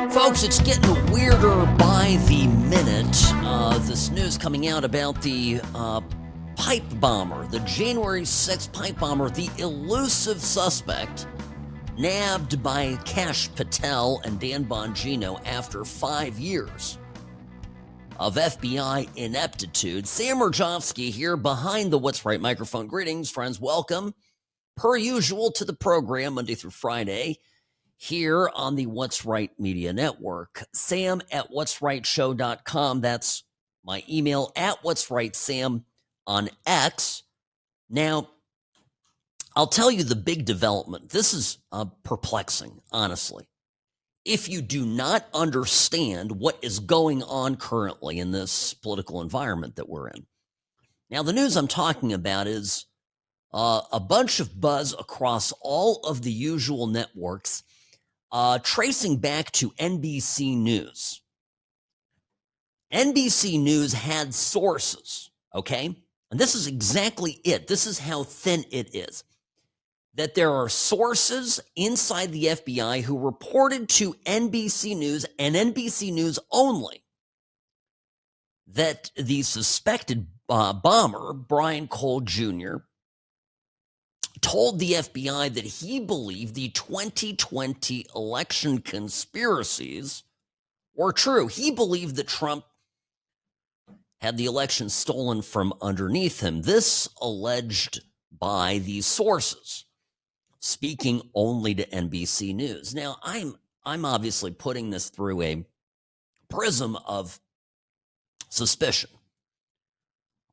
Folks, it's getting weirder by the minute. This news coming out about the pipe bomber, the January 6th pipe bomber, the elusive suspect, nabbed by Kash Patel and Dan Bongino after 5 years of FBI ineptitude. Sam Mirejovsky here behind the What's Right microphone. Greetings, friends. Welcome, per usual, to the program Monday through Friday here on the What's Right Media Network. Sam at what'srightshow.com. That's my email, at What's Right Sam on X. Now, I'll tell you the big development. This is perplexing, honestly. If you do not understand what is going on currently in this political environment that we're in. Now, the news I'm talking about is a bunch of buzz across all of the usual networks, tracing back to NBC News. NBC News had sources, okay? And this is exactly it. This is how thin it is. That there are sources inside the FBI who reported to NBC News and NBC News only that the suspected bomber, Brian Cole Jr., told the FBI that he believed the 2020 election conspiracies were true. He believed that Trump had the election stolen from underneath him. This alleged by these sources, speaking only to NBC News. Now, I'm obviously putting this through a prism of suspicion.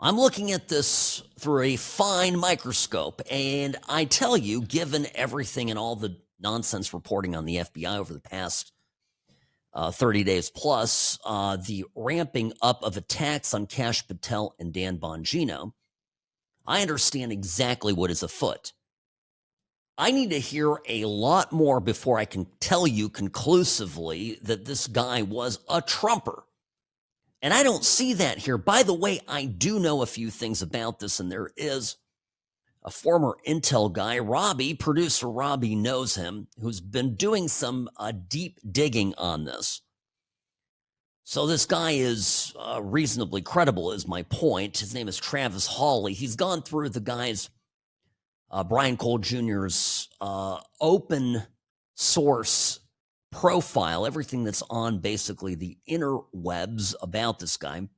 I'm looking at this through a fine microscope, and I tell you, given everything and all the nonsense reporting on the FBI over the past 30 days plus, the ramping up of attacks on Kash Patel and Dan Bongino, I understand exactly what is afoot. I need to hear a lot more before I can tell you conclusively that this guy was a Trumper. And I don't see that here. By the way, I do know a few things about this, and there is a former Intel guy, Robbie, producer Robbie knows him, who's been doing some deep digging on this. So this guy is reasonably credible, is my point. His name is Travis Hawley. He's gone through the guy's, Brian Cole Jr.'s open source profile, everything that's on basically the interwebs about this guy.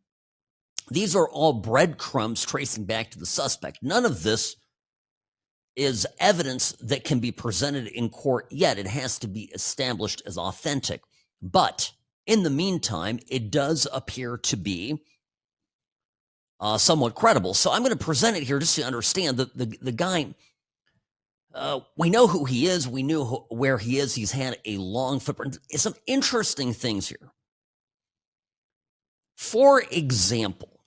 These are all breadcrumbs tracing back to the suspect. None of this is evidence that can be presented in court yet. It has to be established as authentic. But in the meantime, it does appear to be somewhat credible. So I'm going to present it here just to understand that the guy, we know who he is. We knew where he is. He's had a long footprint. Some interesting things here. For example,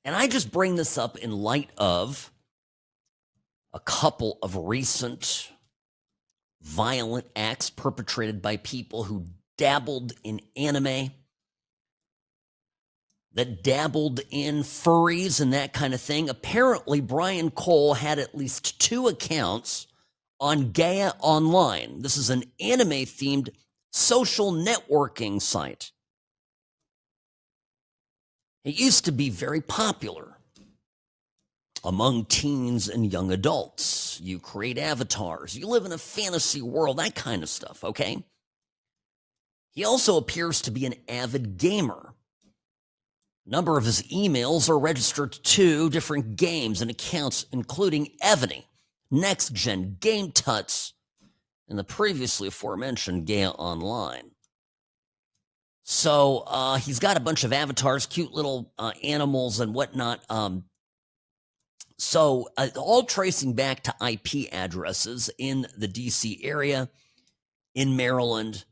and I just bring this up in light of a couple of recent violent acts perpetrated by people who dabbled in anime, that dabbled in furries and that kind of thing. Apparently, Brian Cole had at least 2 accounts on Gaia Online. This is an anime-themed social networking site. It used to be very popular among teens and young adults. You create avatars, you live in a fantasy world, that kind of stuff, okay? He also appears to be an avid gamer. A number of his emails are registered to different games and accounts, including Evany, Next Gen, Game Tuts, and the previously aforementioned Gaia Online. So he's got a bunch of avatars, cute little animals and whatnot. So all tracing back to IP addresses in the DC area, in Maryland,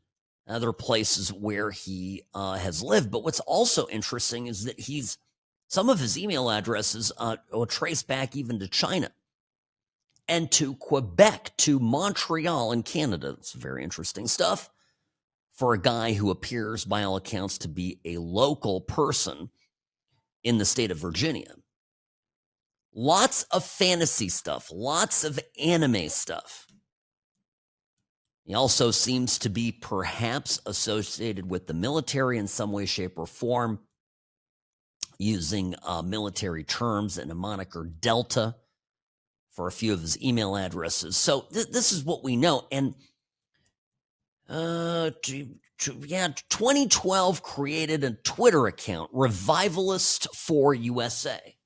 other places where he has lived. But what's also interesting is that some of his email addresses will trace back even to China and to Quebec, to Montreal in Canada. It's very interesting stuff for a guy who appears, by all accounts, to be a local person in the state of Virginia. Lots of fantasy stuff, lots of anime stuff. He also seems to be perhaps associated with the military in some way, shape, or form, using military terms and a moniker Delta for a few of his email addresses. So this is what we know. And 2012 created a Twitter account, Revivalist for USA.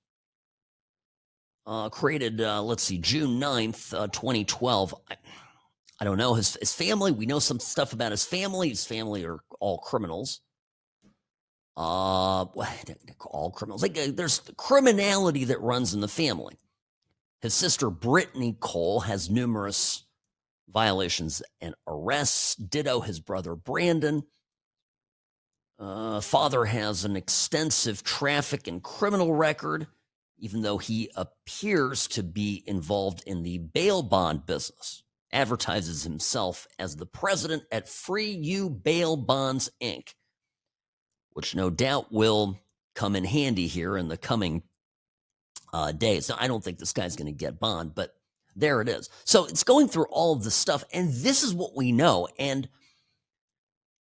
Created, let's see, June 9th, 2012. I don't know his family. We know some stuff about his family. His family are all criminals. All criminals. Like, there's criminality that runs in the family. His sister, Brittany Cole, has numerous violations and arrests. Ditto his brother, Brandon. Father has an extensive traffic and criminal record, even though he appears to be involved in the bail bond business. Advertises himself as the president at Free You Bail Bonds, Inc., which no doubt will come in handy here in the coming days. Now, I don't think this guy's going to get bond, but there it is. So it's going through all of this stuff, and this is what we know. And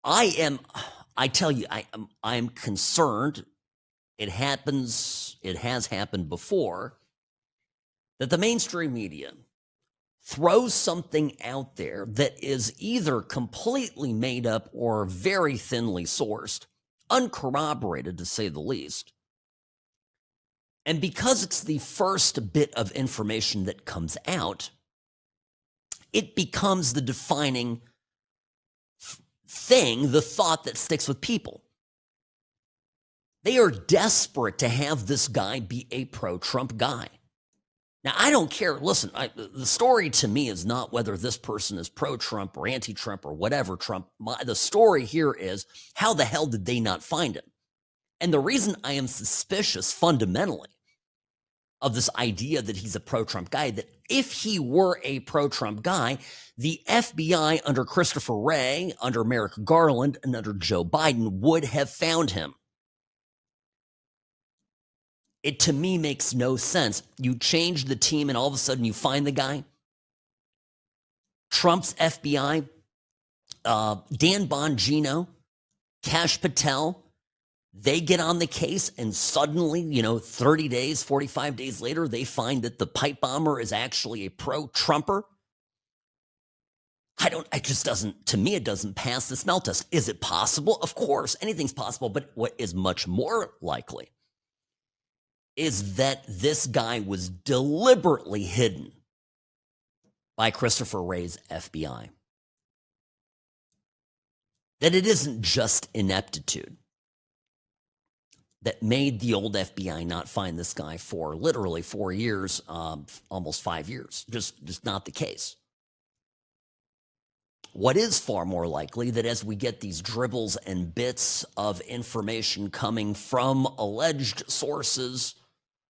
I tell you, I'm concerned. It has happened before, that the mainstream media throws something out there that is either completely made up or very thinly sourced, uncorroborated to say the least. And because it's the first bit of information that comes out, it becomes the defining thing, the thought that sticks with people. They are desperate to have this guy be a pro-Trump guy. Now, I don't care. Listen, the story to me is not whether this person is pro-Trump or anti-Trump or whatever Trump. The story here is, how the hell did they not find him? And the reason I am suspicious fundamentally of this idea that he's a pro-Trump guy, that if he were a pro-Trump guy, the FBI under Christopher Wray, under Merrick Garland, and under Joe Biden would have found him. It, to me, makes no sense. You change the team and all of a sudden you find the guy. Trump's FBI, Dan Bongino, Kash Patel, they get on the case and suddenly, 30 days, 45 days later, they find that the pipe bomber is actually a pro-Trumper. To me, it doesn't pass the smell test. Is it possible? Of course, anything's possible, but what is much more likely is that this guy was deliberately hidden by Christopher Wray's FBI. That it isn't just ineptitude that made the old FBI not find this guy for literally 4 years, almost 5 years. Just not the case. What is far more likely, that as we get these dribbles and bits of information coming from alleged sources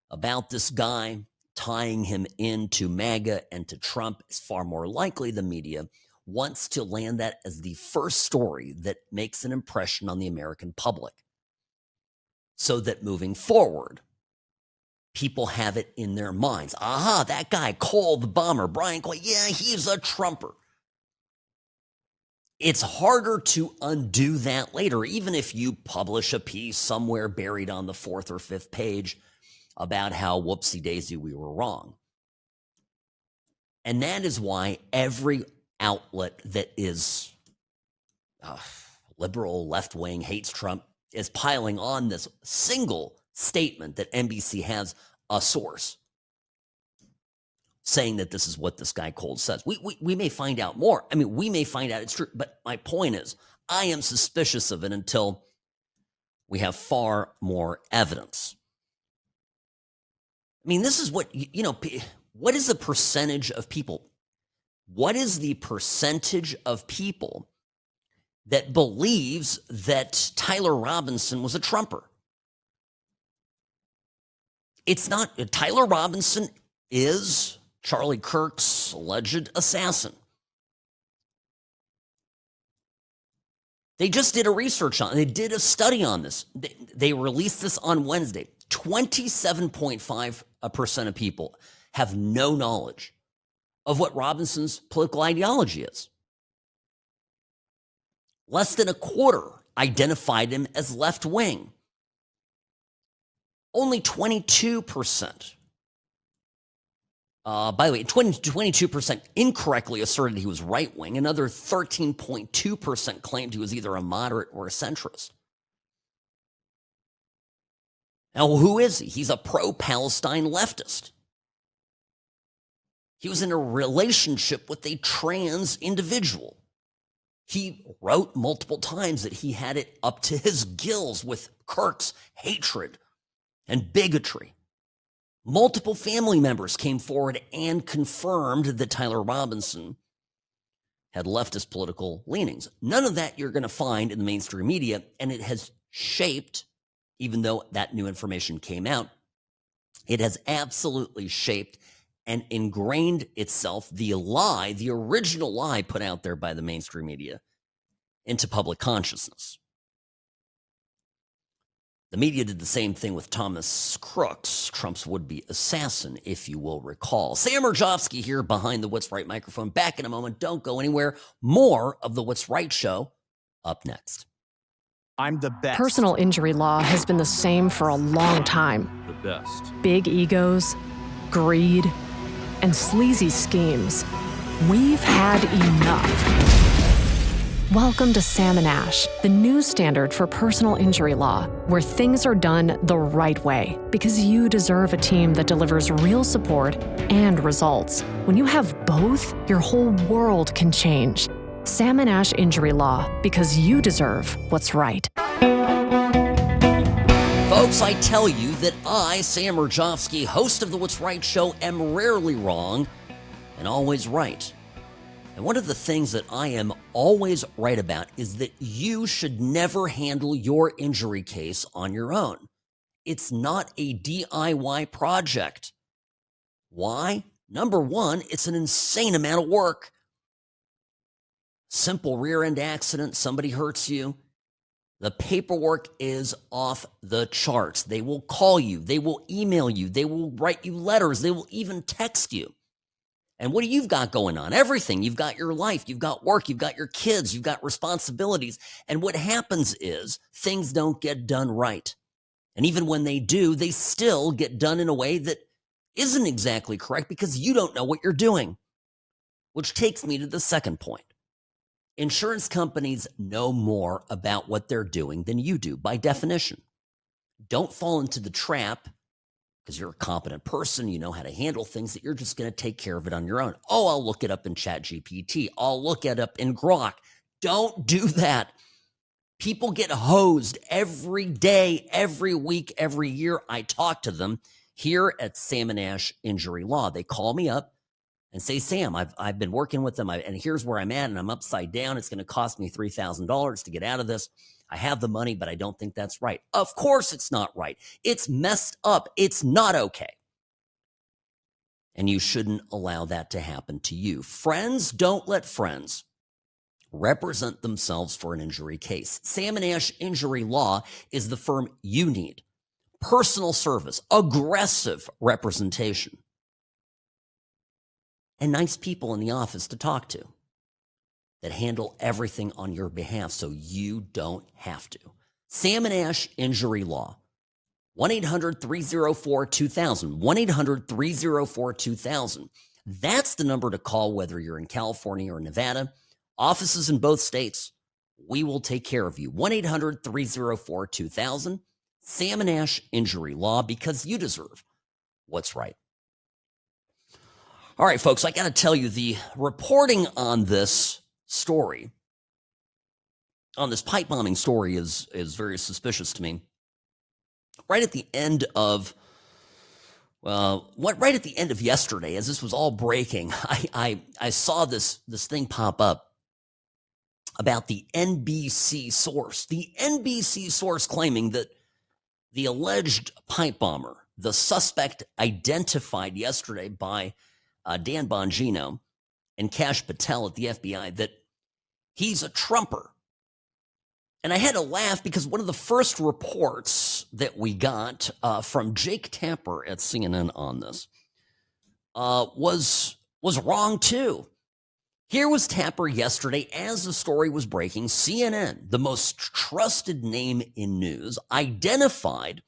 about this guy, tying him into MAGA and to Trump, is far more likely the media wants to land that as the first story that makes an impression on the American public, so that moving forward, people have it in their minds. Aha, that guy, Cole the bomber, Brian Cole, yeah, he's a Trumper. It's harder to undo that later, even if you publish a piece somewhere buried on the 4th or 5th page about how whoopsie-daisy we were wrong. And that is why every outlet that is liberal, left-wing, hates Trump, is piling on this single statement that NBC has a source saying that this is what this guy Cole says. We may find out more. I mean, we may find out it's true, but my point is, I am suspicious of it until we have far more evidence. I mean, this is what, what is the percentage of people? What is the percentage of people that believes that Tyler Robinson was a Trumper? It's not. Tyler Robinson is Charlie Kirk's alleged assassin. They just did a research on it. They did a study on this. They released this on Wednesday. 27.5% of people have no knowledge of what Robinson's political ideology is. Less than a quarter identified him as left-wing. Only 22%. By the way, 22% incorrectly asserted he was right-wing. Another 13.2% claimed he was either a moderate or a centrist. Now, who is he? He's a pro-Palestine leftist. He was in a relationship with a trans individual. He wrote multiple times that he had it up to his gills with Kirk's hatred and bigotry. Multiple family members came forward and confirmed that Tyler Robinson had leftist political leanings. None of that you're going to find in the mainstream media, and it has shaped, even though that new information came out, it has absolutely shaped and ingrained itself, the lie, the original lie put out there by the mainstream media, into public consciousness. The media did the same thing with Thomas Crooks, Trump's would-be assassin, if you will recall. Sam Mirejovsky here behind the What's Right microphone. Back in a moment. Don't go anywhere. More of the What's Right show up next. I'm the best. Personal injury law has been the same for a long time. The best. Big egos, greed, and sleazy schemes. We've had enough. Welcome to Sam and Ash, the new standard for personal injury law, where things are done the right way, because you deserve a team that delivers real support and results. When you have both, your whole world can change. Sam and Ash Injury Law, because you deserve what's right. Folks, I tell you that I, Sam Mirejovsky, host of the What's Right show, am rarely wrong and always right. And one of the things that I am always right about is that you should never handle your injury case on your own. It's not a DIY project. Why? Number one, it's an insane amount of work. Simple rear end accident, somebody hurts you. The paperwork is off the charts. They will call you. They will email you. They will write you letters. They will even text you. And what do you've got going on? Everything. You've got your life. You've got work. You've got your kids. You've got responsibilities. And what happens is things don't get done right. And even when they do, they still get done in a way that isn't exactly correct because you don't know what you're doing. Which takes me to the second point. Insurance companies know more about what they're doing than you do, by definition. Don't fall into the trap, because you're a competent person, you know how to handle things, that you're just going to take care of it on your own. Oh, I'll look it up in ChatGPT. I'll look it up in Grok. Don't do that. People get hosed every day, every week, every year. I talk to them here at Sam and Ash Injury Law. They call me up and say, Sam, I've been working with them, and here's where I'm at, and I'm upside down. It's going to cost me $3,000 to get out of this. I have the money, but I don't think that's right. Of course it's not right. It's messed up. It's not okay. And you shouldn't allow that to happen to you. Friends, don't let friends represent themselves for an injury case. Sam and Ash Injury Law is the firm you need. Personal service, aggressive representation, and nice people in the office to talk to that handle everything on your behalf so you don't have to. Sam and Ash Injury Law. 1-800-304-2000. 1-800-304-2000. That's the number to call whether you're in California or Nevada. Offices in both states. We will take care of you. 1-800-304-2000. Sam and Ash Injury Law, because you deserve what's right. All right, folks, I got to tell you, the reporting on this story, on this pipe bombing story, is very suspicious to me. Right at the end of yesterday, as this was all breaking, I saw this thing pop up about the NBC source. The NBC source claiming that the alleged pipe bomber, the suspect identified yesterday by Dan Bongino and Kash Patel at the FBI, that he's a Trumper. And I had to laugh because one of the first reports that we got from Jake Tapper at CNN on this was wrong too. Here was Tapper yesterday as the story was breaking. CNN, the most trusted name in news, identified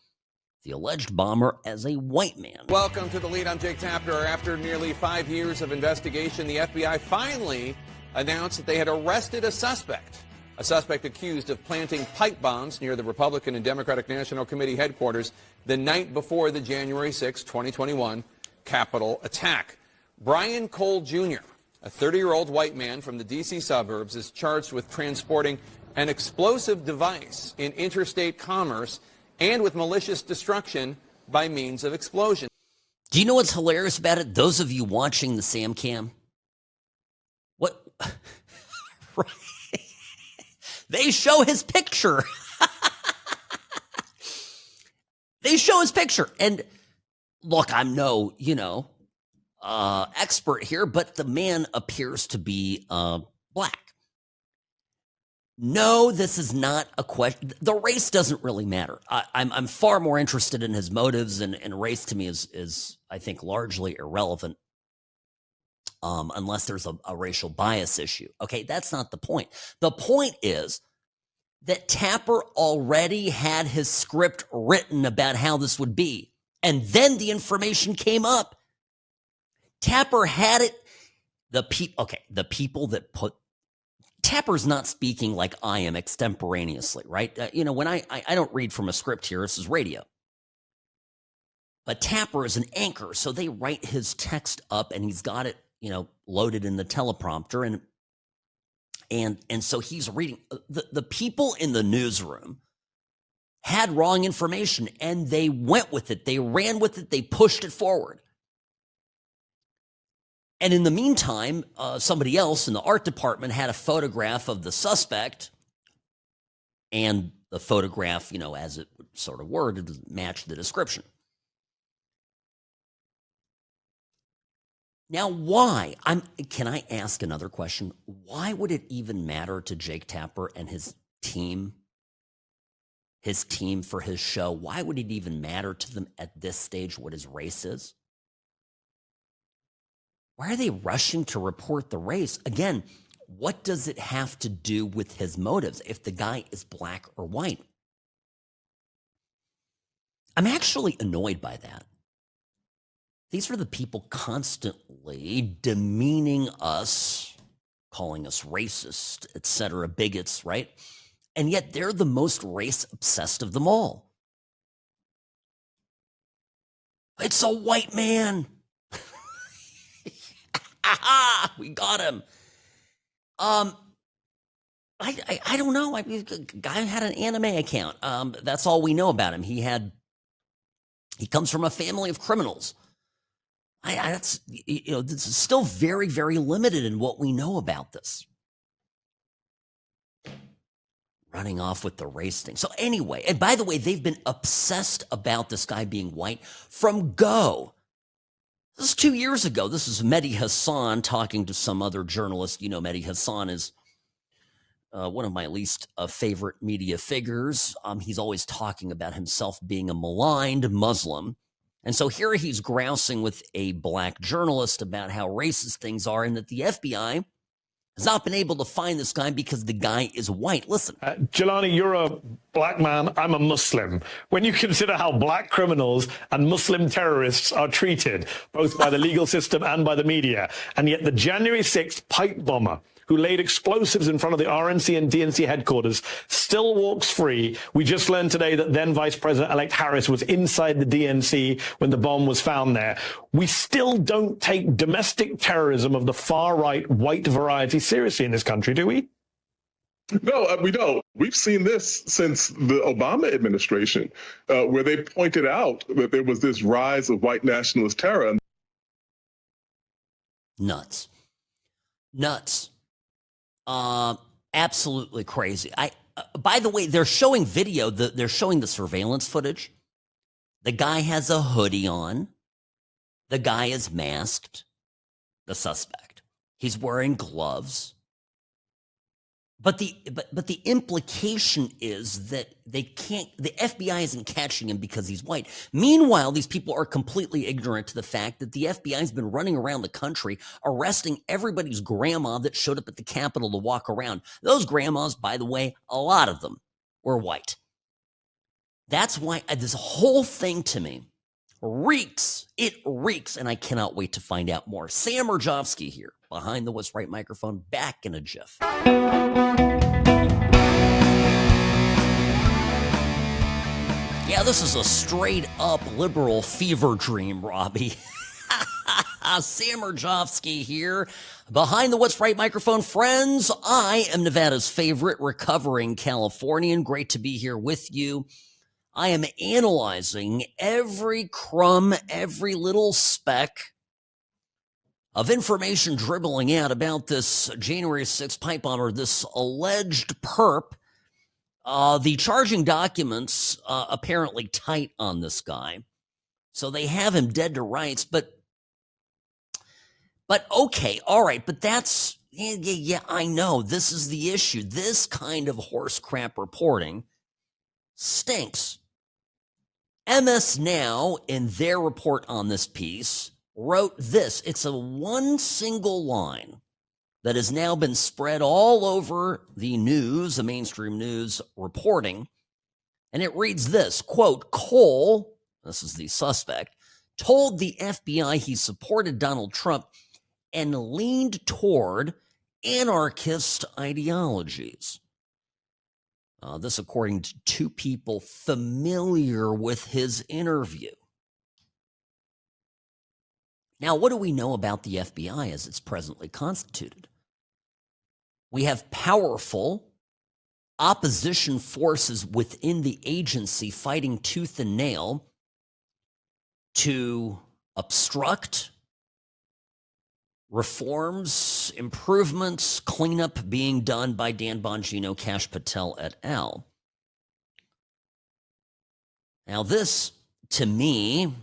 the alleged bomber as a white man. Welcome to The Lead. I'm Jake Tapper. After nearly 5 years of investigation, the FBI finally announced that they had arrested a suspect accused of planting pipe bombs near the Republican and Democratic National Committee headquarters the night before the January 6, 2021 Capitol attack. Brian Cole Jr., a 30-year-old white man from the D.C. suburbs, is charged with transporting an explosive device in interstate commerce and with malicious destruction by means of explosion. Do you know what's hilarious about it? Those of you watching the Sam Cam, what? Right. They show his picture. They show his picture. And look, I'm no, expert here, but the man appears to be black. No, this is not a question. The race doesn't really matter. I'm far more interested in his motives, and race to me is I think, largely irrelevant unless there's a racial bias issue. Okay, that's not the point. The point is that Tapper already had his script written about how this would be, and then the information came up. Tapper had it. The people that put Tapper's not speaking like I am extemporaneously, right? When I don't read from a script here, this is radio. But Tapper is an anchor, so they write his text up, and he's got it, loaded in the teleprompter, and so he's reading. The people in the newsroom had wrong information, and they went with it. They ran with it. They pushed it forward. And in the meantime, somebody else in the art department had a photograph of the suspect, and the photograph, as it sort of worded, matched the description. Now, why? Can I ask another question? Why would it even matter to Jake Tapper and his team for his show? Why would it even matter to them at this stage what his race is? Why are they rushing to report the race? Again, what does it have to do with his motives if the guy is black or white? I'm actually annoyed by that. These are the people constantly demeaning us, calling us racist, etc., bigots, right? And yet they're the most race-obsessed of them all. It's a white man. Aha! We got him. I don't know. The guy had an anime account. That's all we know about him. He comes from a family of criminals. This is still very, very limited in what we know about this. Running off with the race thing. So anyway, and by the way, they've been obsessed about this guy being white from go. This is 2 years ago. This is Mehdi Hassan talking to some other journalist. Mehdi Hassan is one of my least favorite media figures. He's always talking about himself being a maligned Muslim. And so here he's grousing with a black journalist about how racist things are and that the FBI has not been able to find this guy because the guy is white. Listen. Jelani, you're a black man. I'm a Muslim. When you consider how black criminals and Muslim terrorists are treated, both by the legal system and by the media, and yet the January 6th pipe bomber who laid explosives in front of the RNC and DNC headquarters still walks free. We just learned today that then Vice President-elect Harris was inside the DNC when the bomb was found there. We still don't take domestic terrorism of the far-right white variety seriously in this country, do we? No, we don't. We've seen this since the Obama administration, where they pointed out that there was this rise of white nationalist terror. Nuts. Absolutely crazy. By the way, they're showing video. They're showing the surveillance footage. The guy has a hoodie on. The guy is masked. The suspect. He's wearing gloves. But the implication is that they can't. The FBI isn't catching him because he's white. Meanwhile, these people are completely ignorant to the fact that the FBI has been running around the country arresting everybody's grandma that showed up at the Capitol to walk around. Those grandmas, by the way, a lot of them were white. That's why this whole thing to me reeks. It reeks, and I cannot wait to find out more. Sam Mirejovsky here, behind the What's Right microphone, back in a jiff. Yeah, this is a straight up liberal fever dream, Robbie. Sam Mirejovsky here, behind the What's Right microphone. Friends, I am Nevada's favorite recovering Californian. Great to be here with you. I am analyzing every crumb, every little speck of information dribbling out about this January 6th pipe bomber, this alleged perp. The charging documents apparently tight on this guy, so they have him dead to rights. But okay, all right. But that's yeah. I know this is the issue. This kind of horse crap reporting stinks. MS Now, in their report on this piece, wrote this. It's a one single line that has now been spread all over the news, the mainstream news reporting. And it reads this, quote, Cole, this is the suspect, told the FBI he supported Donald Trump and leaned toward anarchist ideologies. This according to two people familiar with his interview. Now, what do we know about the FBI as it's presently constituted? We have powerful opposition forces within the agency fighting tooth and nail to obstruct reforms, improvements, cleanup being done by Dan Bongino, Kash Patel et al. Now, this, to me,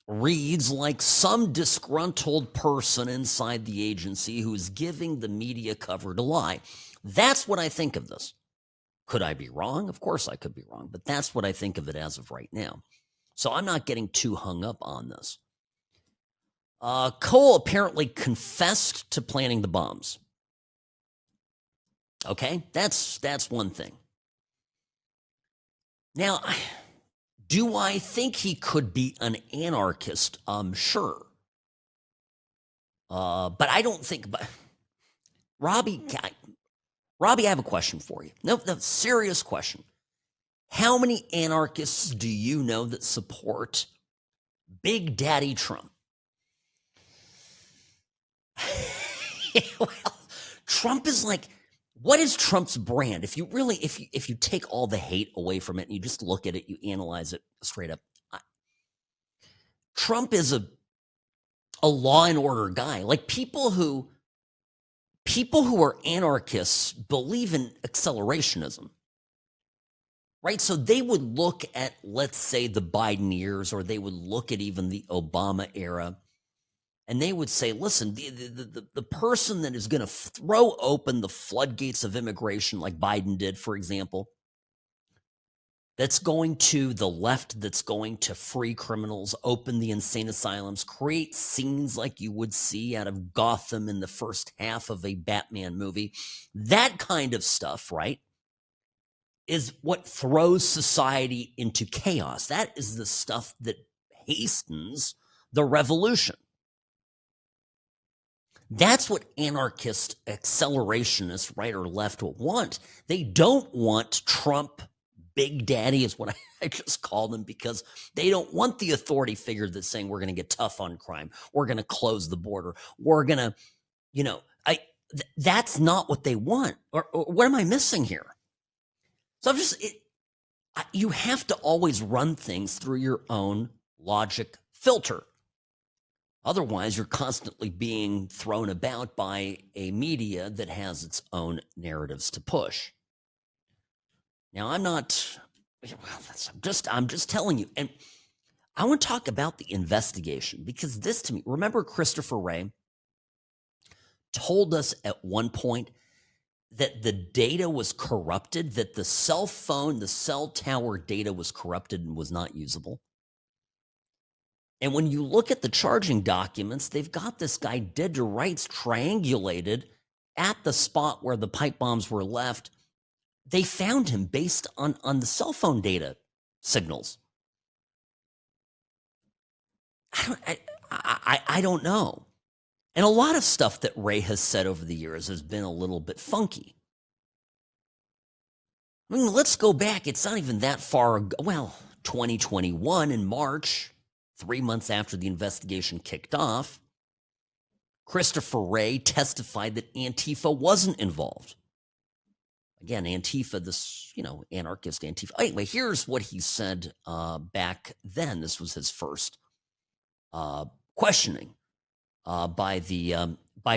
reads like some disgruntled person inside the agency who's giving the media cover to lie. That's what I think of this. Could I be wrong? Of course I could be wrong, but that's what I think of it as of right now. So I'm not getting too hung up on this. Cole apparently confessed to planting the bombs. Okay, that's one thing. Now, do I think he could be an anarchist? Sure. But I don't think. But Robbie, I have a question for you. No, serious question. How many anarchists do you know that support Big Daddy Trump? Well, Trump is like, what is Trump's brand? If you take all the hate away from it and you just look at it, you analyze it straight up. Trump is a law and order guy. Like people who are anarchists believe in accelerationism, right? So they would look at, let's say, the Biden years, or they would look at even the Obama era. And they would say, listen, the person that is going to throw open the floodgates of immigration like Biden did, for example, that's going to the left, that's going to free criminals, open the insane asylums, create scenes like you would see out of Gotham in the first half of a Batman movie. That kind of stuff, right, is what throws society into chaos. That is the stuff that hastens the revolution. That's what anarchist accelerationists, right or left, will want. They don't want Trump, Big Daddy is what I just call them, because they don't want the authority figure that's saying we're going to get tough on crime. We're going to close the border. We're going to, that's not what they want. Or what am I missing here? So you have to always run things through your own logic filter. Otherwise, you're constantly being thrown about by a media that has its own narratives to push. Now, I'm just telling you. And I want to talk about the investigation, because this, to me, remember Christopher Wray told us at one point that the data was corrupted, that the cell phone, the cell tower data was corrupted and was not usable. And when you look at the charging documents, they've got this guy dead to rights triangulated at the spot where the pipe bombs were left. They found him based on the cell phone data signals. I don't know. And a lot of stuff that Ray has said over the years has been a little bit funky. I mean, let's go back. It's not even that far ago. Well, 2021 in March, 3 months after the investigation kicked off, Christopher Wray testified that Antifa wasn't involved. Again, Antifa, this, anarchist Antifa. Anyway, here's what he said back then. This was his first questioning by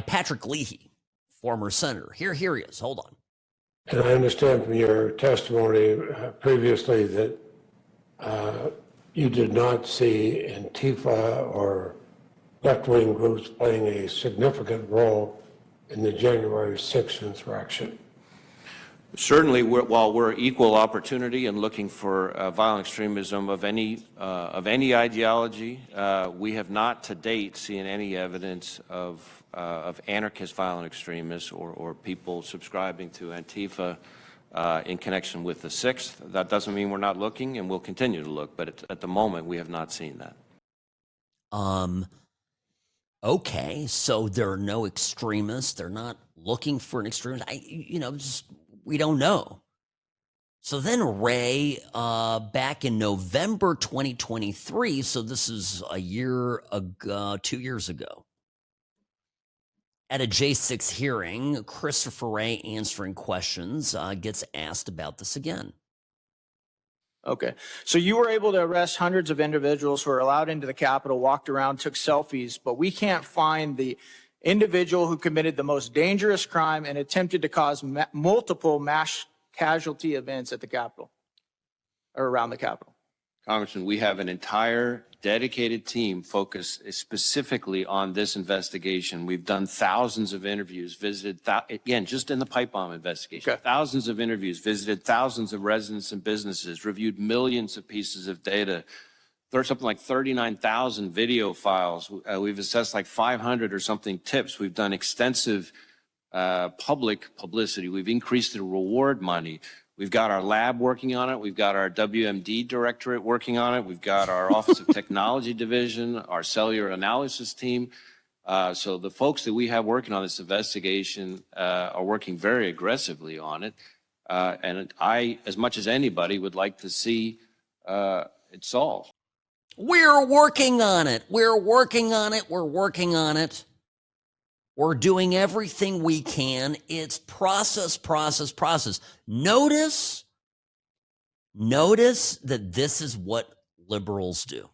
Patrick Leahy, former senator. Here he is. Hold on. And I understand from your testimony previously that you did not see Antifa or left-wing groups playing a significant role in the January 6th insurrection. Certainly, while we're equal opportunity and looking for violent extremism of any ideology, we have not to date seen any evidence of anarchist violent extremists or people subscribing to Antifa in connection with the 6th. That doesn't mean we're not looking, and we'll continue to look, but at the moment, we have not seen that. Okay, so there are no extremists. They're not looking for an extremist. We don't know. So then Ray, back in November 2023, so this is a year ago, 2 years ago, at a J6 hearing, Christopher Wray answering questions gets asked about this again. Okay. So you were able to arrest hundreds of individuals who were allowed into the Capitol, walked around, took selfies, but we can't find the individual who committed the most dangerous crime and attempted to cause multiple mass casualty events at the Capitol or around the Capitol. Congressman, we have an entire dedicated team focused specifically on this investigation. We've done thousands of interviews, visited, again, just in the pipe bomb investigation, thousands of interviews, visited thousands of residents and businesses, reviewed millions of pieces of data. There's something like 39,000 video files. We've assessed like 500 or something tips. We've done extensive public publicity. We've increased the reward money. We've got our lab working on it. We've got our WMD directorate working on it. We've got our Office of Technology Division, our cellular analysis team. So the folks that we have working on this investigation are working very aggressively on it. And I, as much as anybody, would like to see it solved. We're working on it. We're working on it. We're working on it. We're doing everything we can. It's process. Notice that this is what liberals do.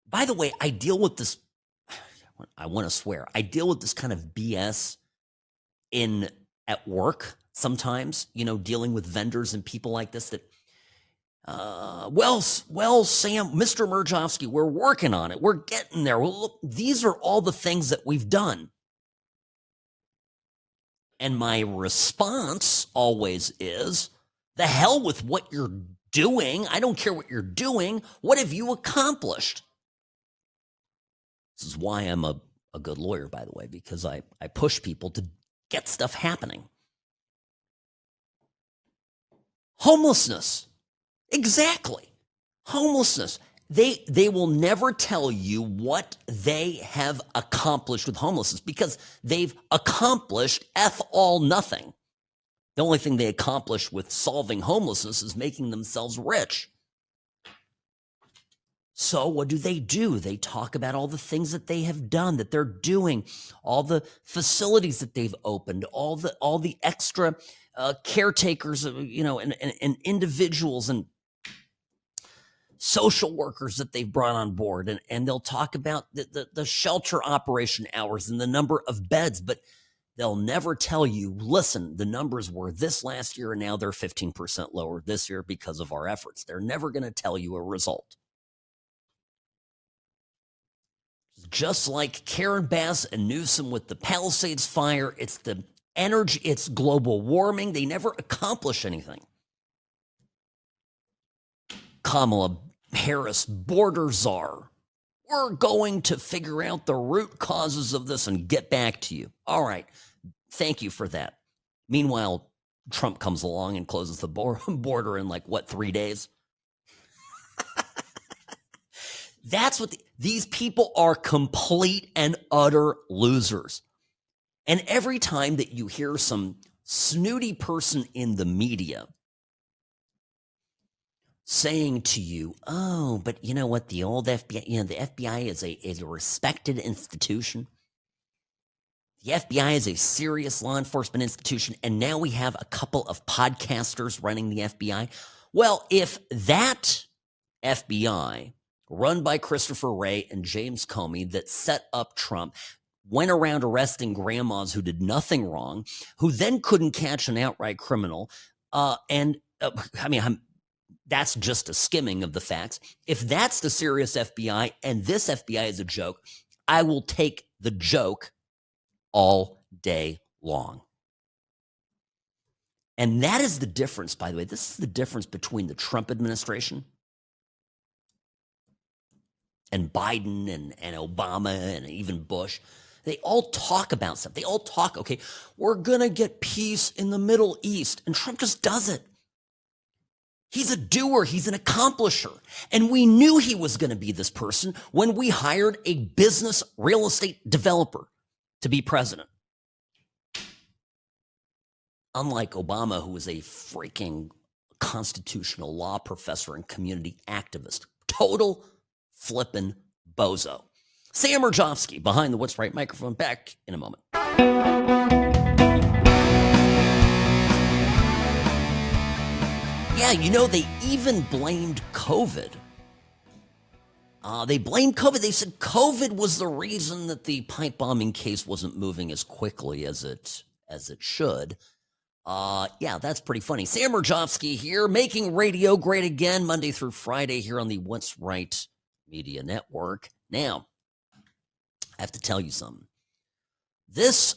By the way, I deal with this, I want to swear, I deal with this kind of BS at work sometimes, dealing with vendors and people like this that, well, Sam, Mr. Mirejovsky, we're working on it. We're getting there. Well, look, these are all the things that we've done. And my response always is, the hell with what you're doing. I don't care what you're doing. What have you accomplished? This is why I'm a good lawyer, by the way, because I push people to get stuff happening. Homelessness. Exactly. Homelessness. They will never tell you what they have accomplished with homelessness because they've accomplished F all nothing. The only thing they accomplish with solving homelessness is making themselves rich. So what do? They talk about all the things that they have done, that they're doing, all the facilities that they've opened, all the extra caretakers, and individuals and social workers that they've brought on board. And they'll talk about the shelter operation hours and the number of beds, but they'll never tell you, listen, the numbers were this last year and now they're 15% lower this year because of our efforts. They're never going to tell you a result. Just like Karen Bass and Newsom with the Palisades fire, it's the energy, it's global warming. They never accomplish anything. Kamala Harris, border czar. We're going to figure out the root causes of this and get back to you. All right. Thank you for that. Meanwhile, Trump comes along and closes the border in 3 days? That's what these people are, complete and utter losers. And every time that you hear some snooty person in the media saying to you, oh, but you know what, the old FBI, the FBI is a respected institution. The FBI is a serious law enforcement institution, and now we have a couple of podcasters running the FBI. Well, if that FBI, run by Christopher Wray and James Comey, that set up Trump, went around arresting grandmas who did nothing wrong, who then couldn't catch an outright criminal, that's just a skimming of the facts. If that's the serious FBI and this FBI is a joke, I will take the joke all day long. And that is the difference, by the way. This is the difference between the Trump administration and Biden and Obama and even Bush. They all talk about stuff. They all talk, okay, we're going to get peace in the Middle East. And Trump just does it. He's a doer. He's an accomplisher. And we knew he was going to be this person when we hired a business real estate developer to be president. Unlike Obama, who was a freaking constitutional law professor and community activist. Total flippin' bozo. Sam Mirejovsky behind the What's Right microphone. Back in a moment. Yeah, they even blamed COVID. They blamed COVID. They said COVID was the reason that the pipe bombing case wasn't moving as quickly as it should. Yeah, that's pretty funny. Sam Mirejovsky here, making radio great again, Monday through Friday here on the What's Right Media Network. Now, I have to tell you something. This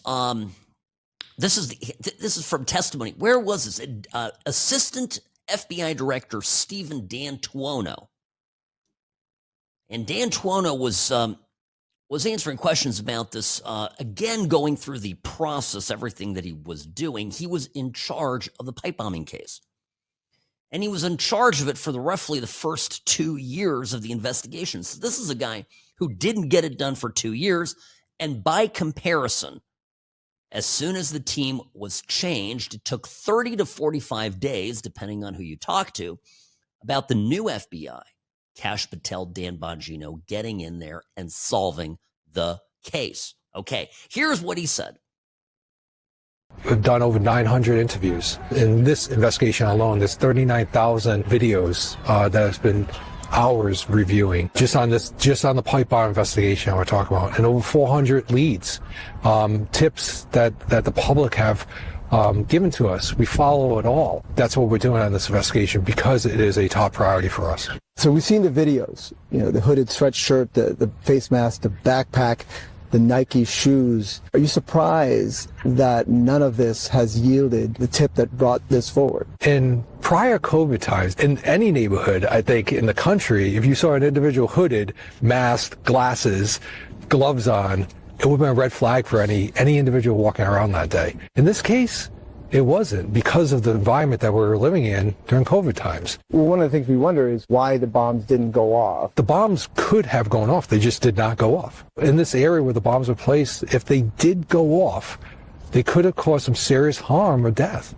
is from testimony. Where was this? Assistant FBI Director Stephen D'Antuono. And D'Antuono was answering questions about this, again, going through the process, everything that he was doing. He was in charge of the pipe bombing case. And he was in charge of it for roughly the first 2 years of the investigation. So this is a guy who didn't get it done for 2 years. And by comparison, as soon as the team was changed, it took 30 to 45 days, depending on who you talk to, about the new FBI, Kash Patel, Dan Bongino, getting in there and solving the case. Okay, here's what he said. We've done over 900 interviews. In this investigation alone, there's 39,000 videos that has been hours reviewing just on the pipe bomb investigation we're talking about, and over 400 leads, tips that the public have given to us. We follow it all. That's what we're doing on this investigation because it is a top priority for us. So we've seen the videos, the hooded sweatshirt, the face mask, the backpack, the Nike shoes. Are you surprised that none of this has yielded the tip that brought this forward? In prior COVID times, in any neighborhood, I think, in the country, if you saw an individual hooded, masked, glasses, gloves on, it would have been a red flag for any individual walking around that day. In this case, it wasn't, because of the environment that we were living in during COVID times. Well, one of the things we wonder is why the bombs didn't go off. The bombs could have gone off. They just did not go off. In this area where the bombs were placed, if they did go off, they could have caused some serious harm or death.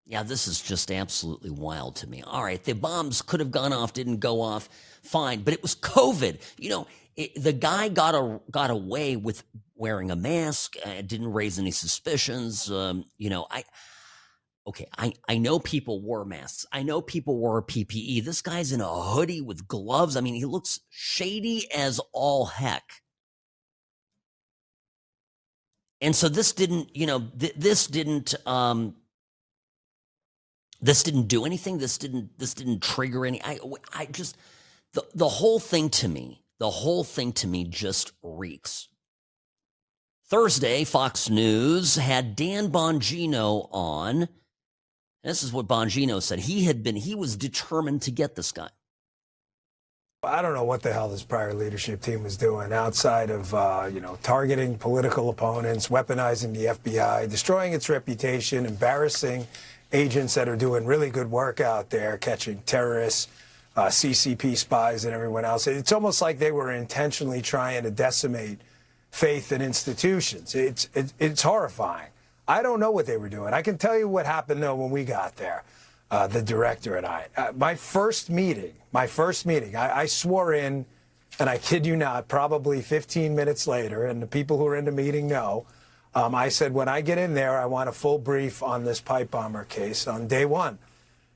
Yeah, this is just absolutely wild to me. All right, the bombs could have gone off, didn't go off, fine. But it was COVID. The guy got away with wearing a mask, didn't raise any suspicions. I know people wore masks. I know people wore PPE. This guy's in a hoodie with gloves. I mean, he looks shady as all heck. And so this didn't, this didn't do anything. This didn't trigger any. I just, the whole thing to me just reeks Thursday, Fox News had Dan Bongino on. This is what Bongino said. He was determined to get this guy. I don't know what the hell this prior leadership team was doing outside of, targeting political opponents, weaponizing the FBI, destroying its reputation, embarrassing agents that are doing really good work out there, catching terrorists, CCP spies, and everyone else. It's almost like they were intentionally trying to decimate faith in institutions. It's horrifying. I don't know what they were doing. I can tell you what happened, though, when we got there. The director and I. My first meeting, I swore in, and I kid you not, probably 15 minutes later, and the people who are in the meeting know, I said, when I get in there, I want a full brief on this pipe bomber case on day one.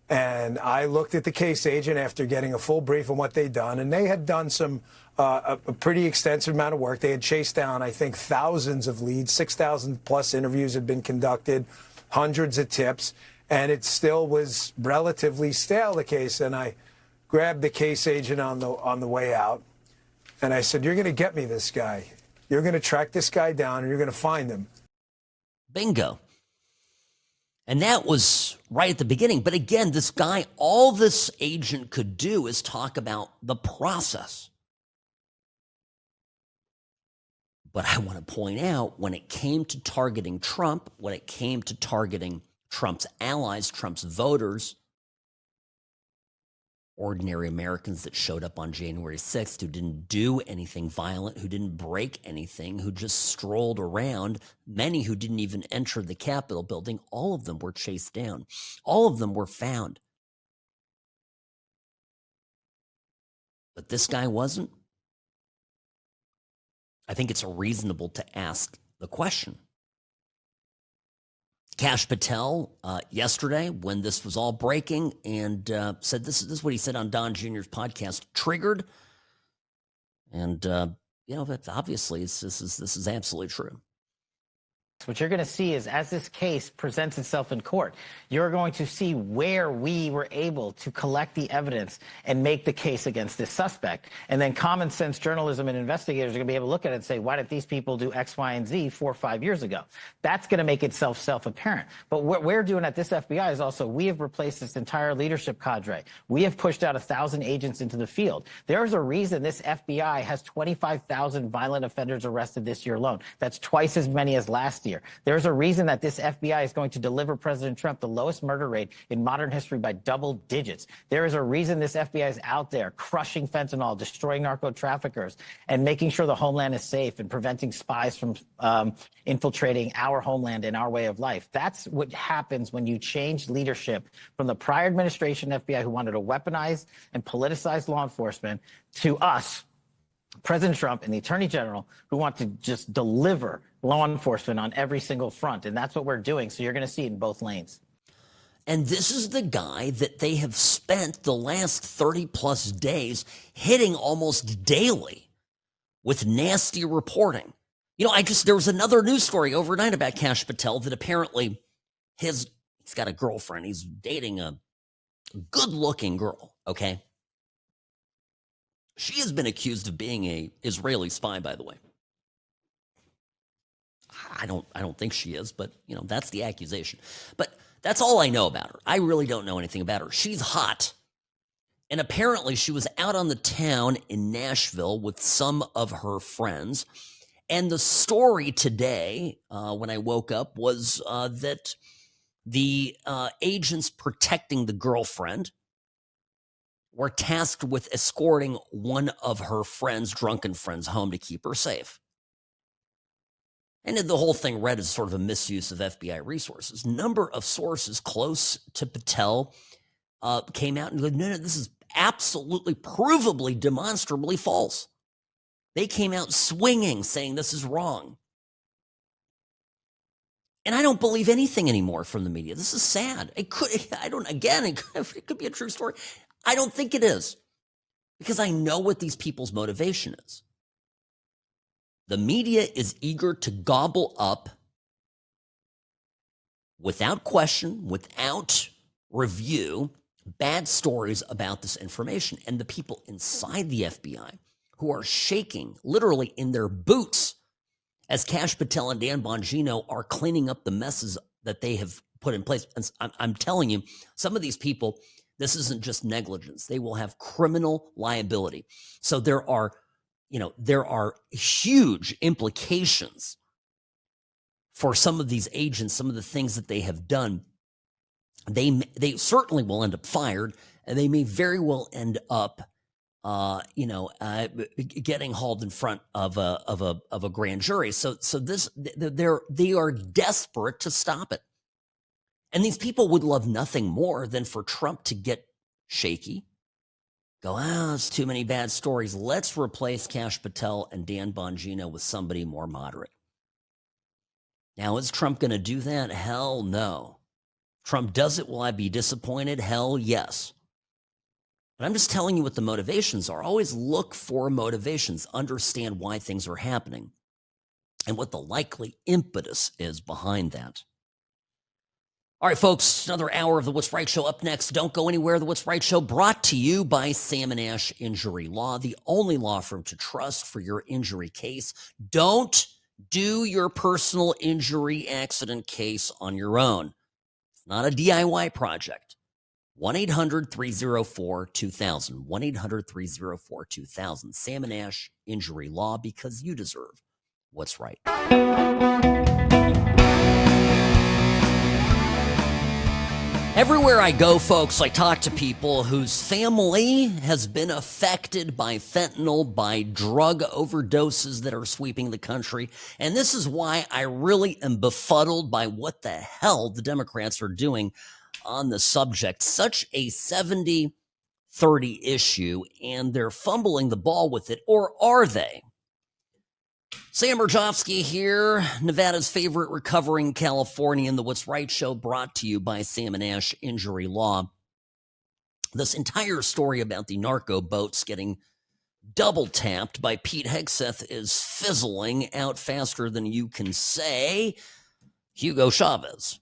And I looked at the case agent after getting a full brief on what they'd done, and they had done a pretty extensive amount of work. They had chased down, I think, thousands of leads, 6,000 plus interviews had been conducted, hundreds of tips. And it still was relatively stale, the case. And I grabbed the case agent on the way out. And I said, you're going to get me this guy. You're going to track this guy down and you're going to find him. Bingo. And that was right at the beginning. But again, this guy, all this agent could do is talk about the process. But I want to point out, when it came to targeting Trump, when it came to targeting Trump's allies, Trump's voters, ordinary Americans that showed up on January 6th who didn't do anything violent, who didn't break anything, who just strolled around, many who didn't even enter the Capitol building, all of them were chased down. All of them were found. But this guy wasn't. I think it's reasonable to ask the question. Kash Patel yesterday, when this was all breaking, and said this is what he said on Don Jr.'s podcast, triggered. And but obviously this is absolutely true. What you're going to see is, as this case presents itself in court, you're going to see where we were able to collect the evidence and make the case against this suspect. And then common sense journalism and investigators are going to be able to look at it and say, why did these people do X, Y, and Z 4 or 5 years ago? That's going to make itself self-apparent. But what we're doing at this FBI is also, we have replaced this entire leadership cadre. We have pushed out 1,000 agents into the field. There's a reason this FBI has 25,000 violent offenders arrested this year alone. That's twice as many as last year. There's a reason that this FBI is going to deliver President Trump the lowest murder rate in modern history by double digits. There is a reason this FBI is out there crushing fentanyl, destroying narco traffickers, and making sure the homeland is safe and preventing spies from infiltrating our homeland and our way of life. That's what happens when you change leadership from the prior administration FBI, who wanted to weaponize and politicize law enforcement, to us, President Trump and the Attorney General, who want to just deliver law enforcement on every single front. And that's what we're doing. So you're going to see it in both lanes. And this is the guy that they have spent the last 30 plus days hitting almost daily with nasty reporting. There was another news story overnight about Kash Patel that apparently he's got a girlfriend. He's dating a good looking girl. Okay. She has been accused of being an Israeli spy, by the way. I don't think she is, but that's the accusation. But that's all I know about her. I really don't know anything about her. She's hot. And apparently she was out on the town in Nashville with some of her friends. And the story today, when I woke up, was that the agents protecting the girlfriend were tasked with escorting one of her friends, drunken friends, home to keep her safe. And the whole thing read as sort of a misuse of FBI resources. Number of sources close to Patel came out and said, no, this is absolutely, provably, demonstrably false. They came out swinging, saying this is wrong. And I don't believe anything anymore from the media. This is sad. It could be a true story. I don't think it is, because I know what these people's motivation is. The media is eager to gobble up, without question, without review, bad stories about this information. And the people inside the FBI who are shaking literally in their boots as Kash Patel and Dan Bongino are cleaning up the messes that they have put in place. And I'm telling you, some of these people, this isn't just negligence. They will have criminal liability. So there are huge implications for some of these agents, some of the things that they have done. They certainly will end up fired, and they may very well end up getting hauled in front of a grand jury. So they are desperate to stop it. And these people would love nothing more than for Trump to get shaky, go, it's too many bad stories. Let's replace Kash Patel and Dan Bongino with somebody more moderate. Now, is Trump going to do that? Hell no. Trump does it, will I be disappointed? Hell yes. But I'm just telling you what the motivations are. Always look for motivations. Understand why things are happening and what the likely impetus is behind that. All right, folks, another hour of the What's Right Show up next. Don't go anywhere. The What's Right Show brought to you by Sam & Ash Injury Law, the only law firm to trust for your injury case. Don't do your personal injury accident case on your own. It's not a DIY project. 1-800-304-2000. 1-800-304-2000. Sam & Ash Injury Law, because you deserve what's right. Everywhere I go, folks, I talk to people whose family has been affected by fentanyl, by drug overdoses that are sweeping the country. And this is why I really am befuddled by what the hell the Democrats are doing on the subject. Such a 70-30 issue, and they're fumbling the ball with it, or are they? Sam Mirejovsky here, Nevada's favorite recovering Californian, the What's Right Show, brought to you by Sam & Ash Injury Law. This entire story about the narco boats getting double tapped by Pete Hegseth is fizzling out faster than you can say Hugo Chavez.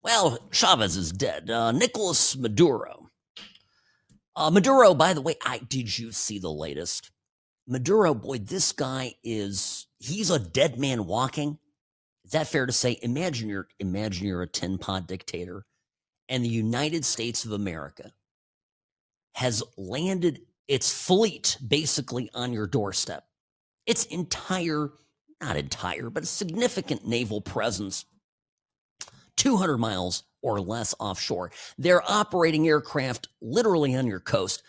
Well, Chavez is dead. Nicolas Maduro. Maduro, by the way, did you see the latest? Maduro, boy, this guy he's a dead man walking. Is that fair to say? Imagine you're a tin pot dictator, and the United States of America has landed its fleet basically on your doorstep. Its not entire, but a significant naval presence, 200 miles or less offshore. They're operating aircraft literally on your coast.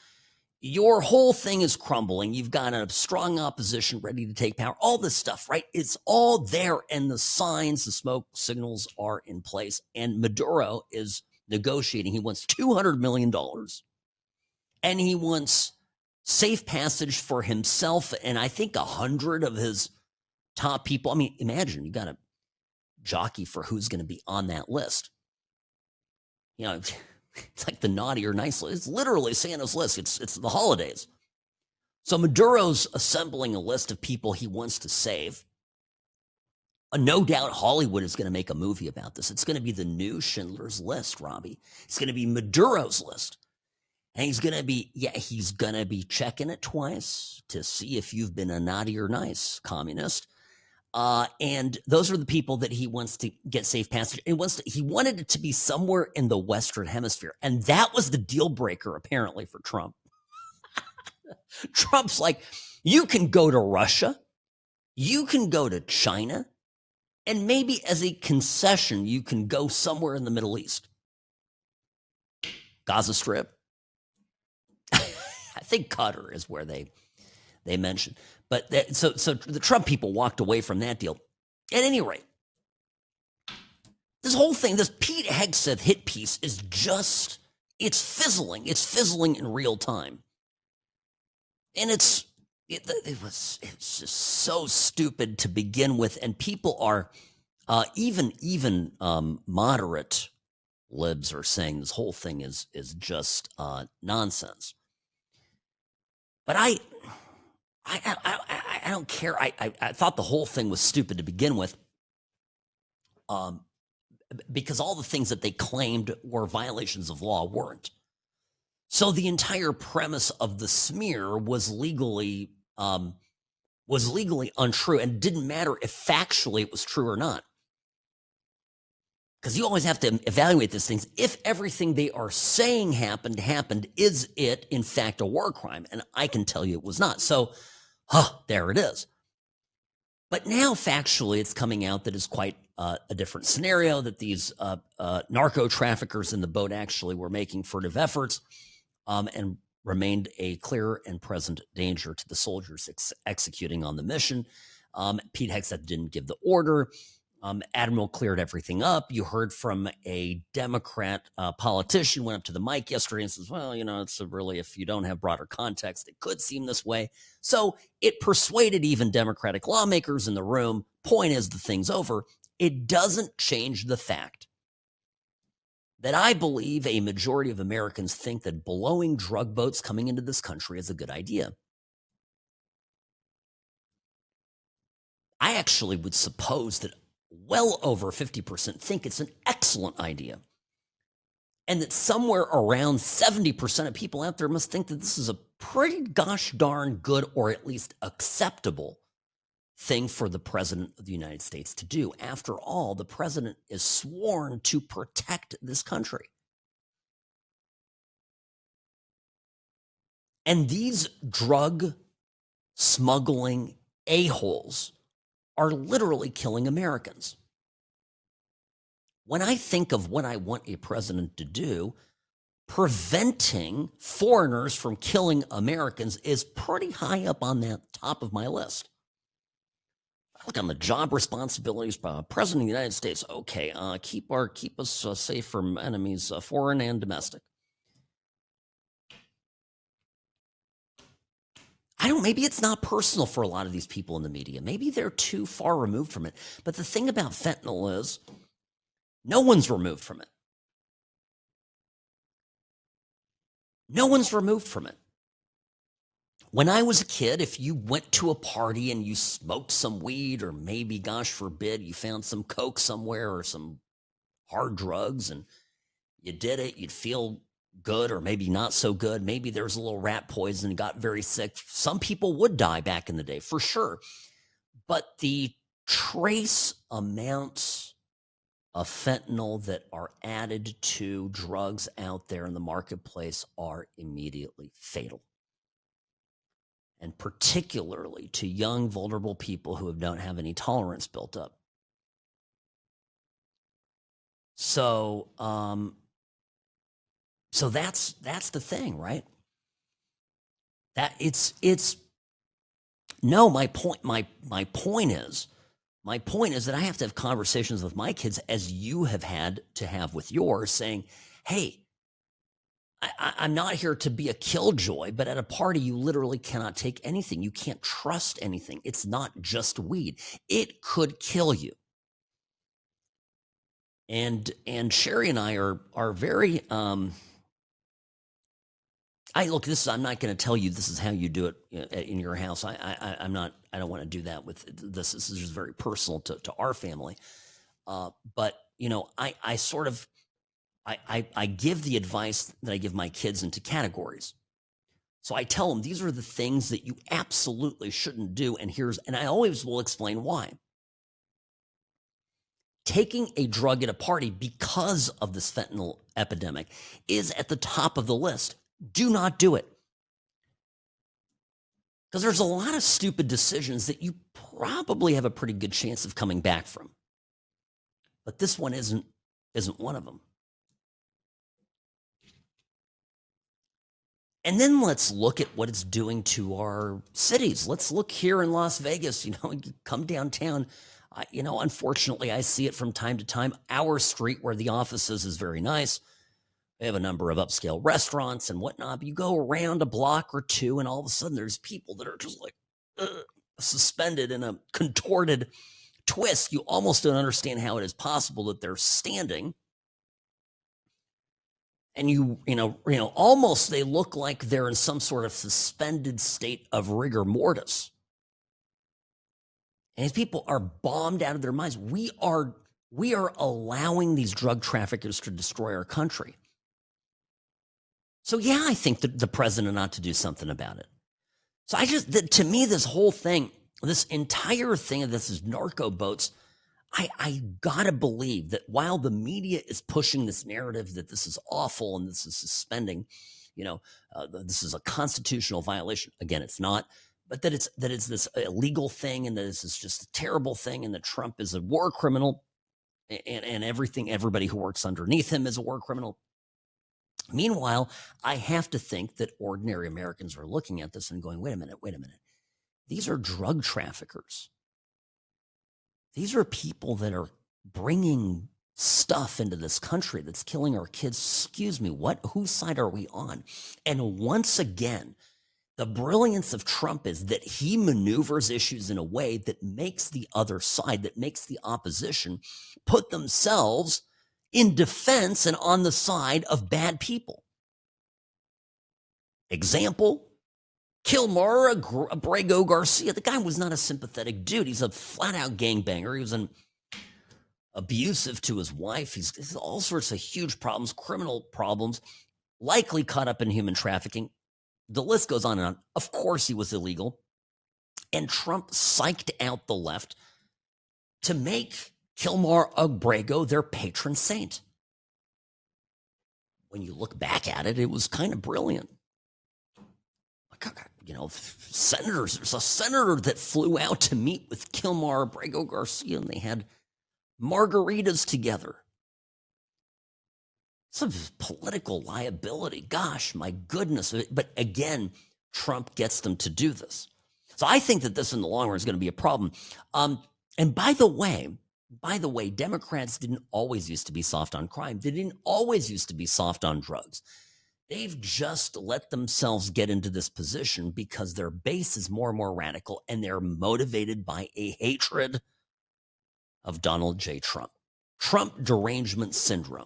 Your whole thing is crumbling. You've got a strong opposition ready to take power. All this stuff, right? It's all there, and the signs, the smoke signals are in place. And Maduro is negotiating. He wants $200 million, and he wants safe passage for himself and I think 100 of his top people. I mean, imagine you got a jockey for who's going to be on that list. You know, it's like the naughty or nice list. It's literally Santa's list. It's the holidays. So Maduro's assembling a list of people he wants to save. No doubt Hollywood is going to make a movie about this. It's going to be the new Schindler's List, Robbie. It's going to be Maduro's list. And he's going to be checking it twice to see if you've been a naughty or nice communist. And those are the people that he wants to get safe passage. He wanted it to be somewhere in the Western Hemisphere. And that was the deal breaker, apparently, for Trump. Trump's like, you can go to Russia, you can go to China, and maybe as a concession, you can go somewhere in the Middle East. Gaza Strip. I think Qatar is where they mentioned. But so the Trump people walked away from that deal. At any rate, this whole thing, this Pete Hegseth hit piece is it's fizzling. It's fizzling in real time. And it was just so stupid to begin with. And people are, even moderate libs are saying this whole thing is just nonsense. But I don't care. I thought the whole thing was stupid to begin with, because all the things that they claimed were violations of law weren't. So the entire premise of the smear was legally was legally untrue, and it didn't matter if factually it was true or not. Because you always have to evaluate these things. If everything they are saying happened, is it in fact a war crime? And I can tell you it was not. So, there it is. But now factually it's coming out that it's quite a different scenario, that these narco traffickers in the boat actually were making furtive efforts and remained a clear and present danger to the soldiers executing on the mission. Pete Hegseth didn't give the order. Admiral cleared everything up. You heard from a Democrat politician, went up to the mic yesterday and says, well, it's really, if you don't have broader context, it could seem this way. So it persuaded even Democratic lawmakers in the room. Point is, the thing's over. It doesn't change the fact that I believe a majority of Americans think that blowing drug boats coming into this country is a good idea. I actually would suppose that well over 50% think it's an excellent idea. And that somewhere around 70% of people out there must think that this is a pretty gosh darn good, or at least acceptable, thing for the President of the United States to do. After all, the President is sworn to protect this country. And these drug smuggling a-holes are literally killing Americans. When I think of what I want a president to do, preventing foreigners from killing Americans is pretty high up on that top of my list. I look on the job responsibilities by President of the United States. Okay, keep us safe from enemies, foreign and domestic. Maybe it's not personal for a lot of these people in the media. Maybe they're too far removed from it. But the thing about fentanyl is no one's removed from it. No one's removed from it. When I was a kid, if you went to a party and you smoked some weed, or maybe, gosh forbid, you found some coke somewhere or some hard drugs and you did it, you'd feel good or maybe not so good. Maybe there was a little rat poison and got very sick. Some people would die back in the day, for sure. But the trace amounts of fentanyl that are added to drugs out there in the marketplace are immediately fatal. And particularly to young, vulnerable people who don't have any tolerance built up. So that's the thing, right? That my point is that I have to have conversations with my kids, as you have had to have with yours, saying, hey, I'm not here to be a killjoy, but at a party, you literally cannot take anything. You can't trust anything. It's not just weed. It could kill you. And Sherry and I are very, I'm not going to tell you this is how you do it in your house. I don't want to do that with this. This is just very personal to our family. But I give the advice that I give my kids into categories. So I tell them, these are the things that you absolutely shouldn't do. And I always will explain why. Taking a drug at a party because of this fentanyl epidemic is at the top of the list. Do not do it. Because there's a lot of stupid decisions that you probably have a pretty good chance of coming back from. But this one isn't one of them. And then let's look at what it's doing to our cities. Let's look here in Las Vegas. You come downtown. Unfortunately, I see it from time to time. Our street where the office is very nice. We have a number of upscale restaurants and whatnot. But you go around a block or two, and all of a sudden there's people that are just like suspended in a contorted twist. You almost don't understand how it is possible that they're standing. And almost they look like they're in some sort of suspended state of rigor mortis. And these people are bombed out of their minds. We are allowing these drug traffickers to destroy our country. So yeah, I think that the president ought to do something about it. So to me, this whole thing this entire thing of this is narco boats. I gotta believe that while the media is pushing this narrative that this is awful and this is suspending, this is a constitutional violation. Again, it's not, but that it's this illegal thing and that this is just a terrible thing and that Trump is a war criminal and everybody who works underneath him is a war criminal. Meanwhile, I have to think that ordinary Americans are looking at this and going, wait a minute. These are drug traffickers. These are people that are bringing stuff into this country that's killing our kids. Excuse me, what? Whose side are we on? And once again, the brilliance of Trump is that he maneuvers issues in a way that makes the other side, that makes the opposition put themselves in defense and on the side of bad people. Example, Kilmar Abrego Garcia. The guy was not a sympathetic dude. He's a flat-out gangbanger. He was abusive to his wife. He's all sorts of huge problems, criminal problems, likely caught up in human trafficking. The list goes on and on. Of course he was illegal. And Trump psyched out the left to make Kilmar Abrego their patron saint. When you look back at it, it was kind of brilliant. Senators. There's a senator that flew out to meet with Kilmar Abrego Garcia, and they had margaritas together. Some political liability. Gosh, my goodness. But again, Trump gets them to do this. So I think that this in the long run is going to be a problem. And by the way, Democrats didn't always used to be soft on crime. They didn't always used to be soft on drugs. They've just let themselves get into this position because their base is more and more radical, and they're motivated by a hatred of Donald J. Trump. Trump derangement syndrome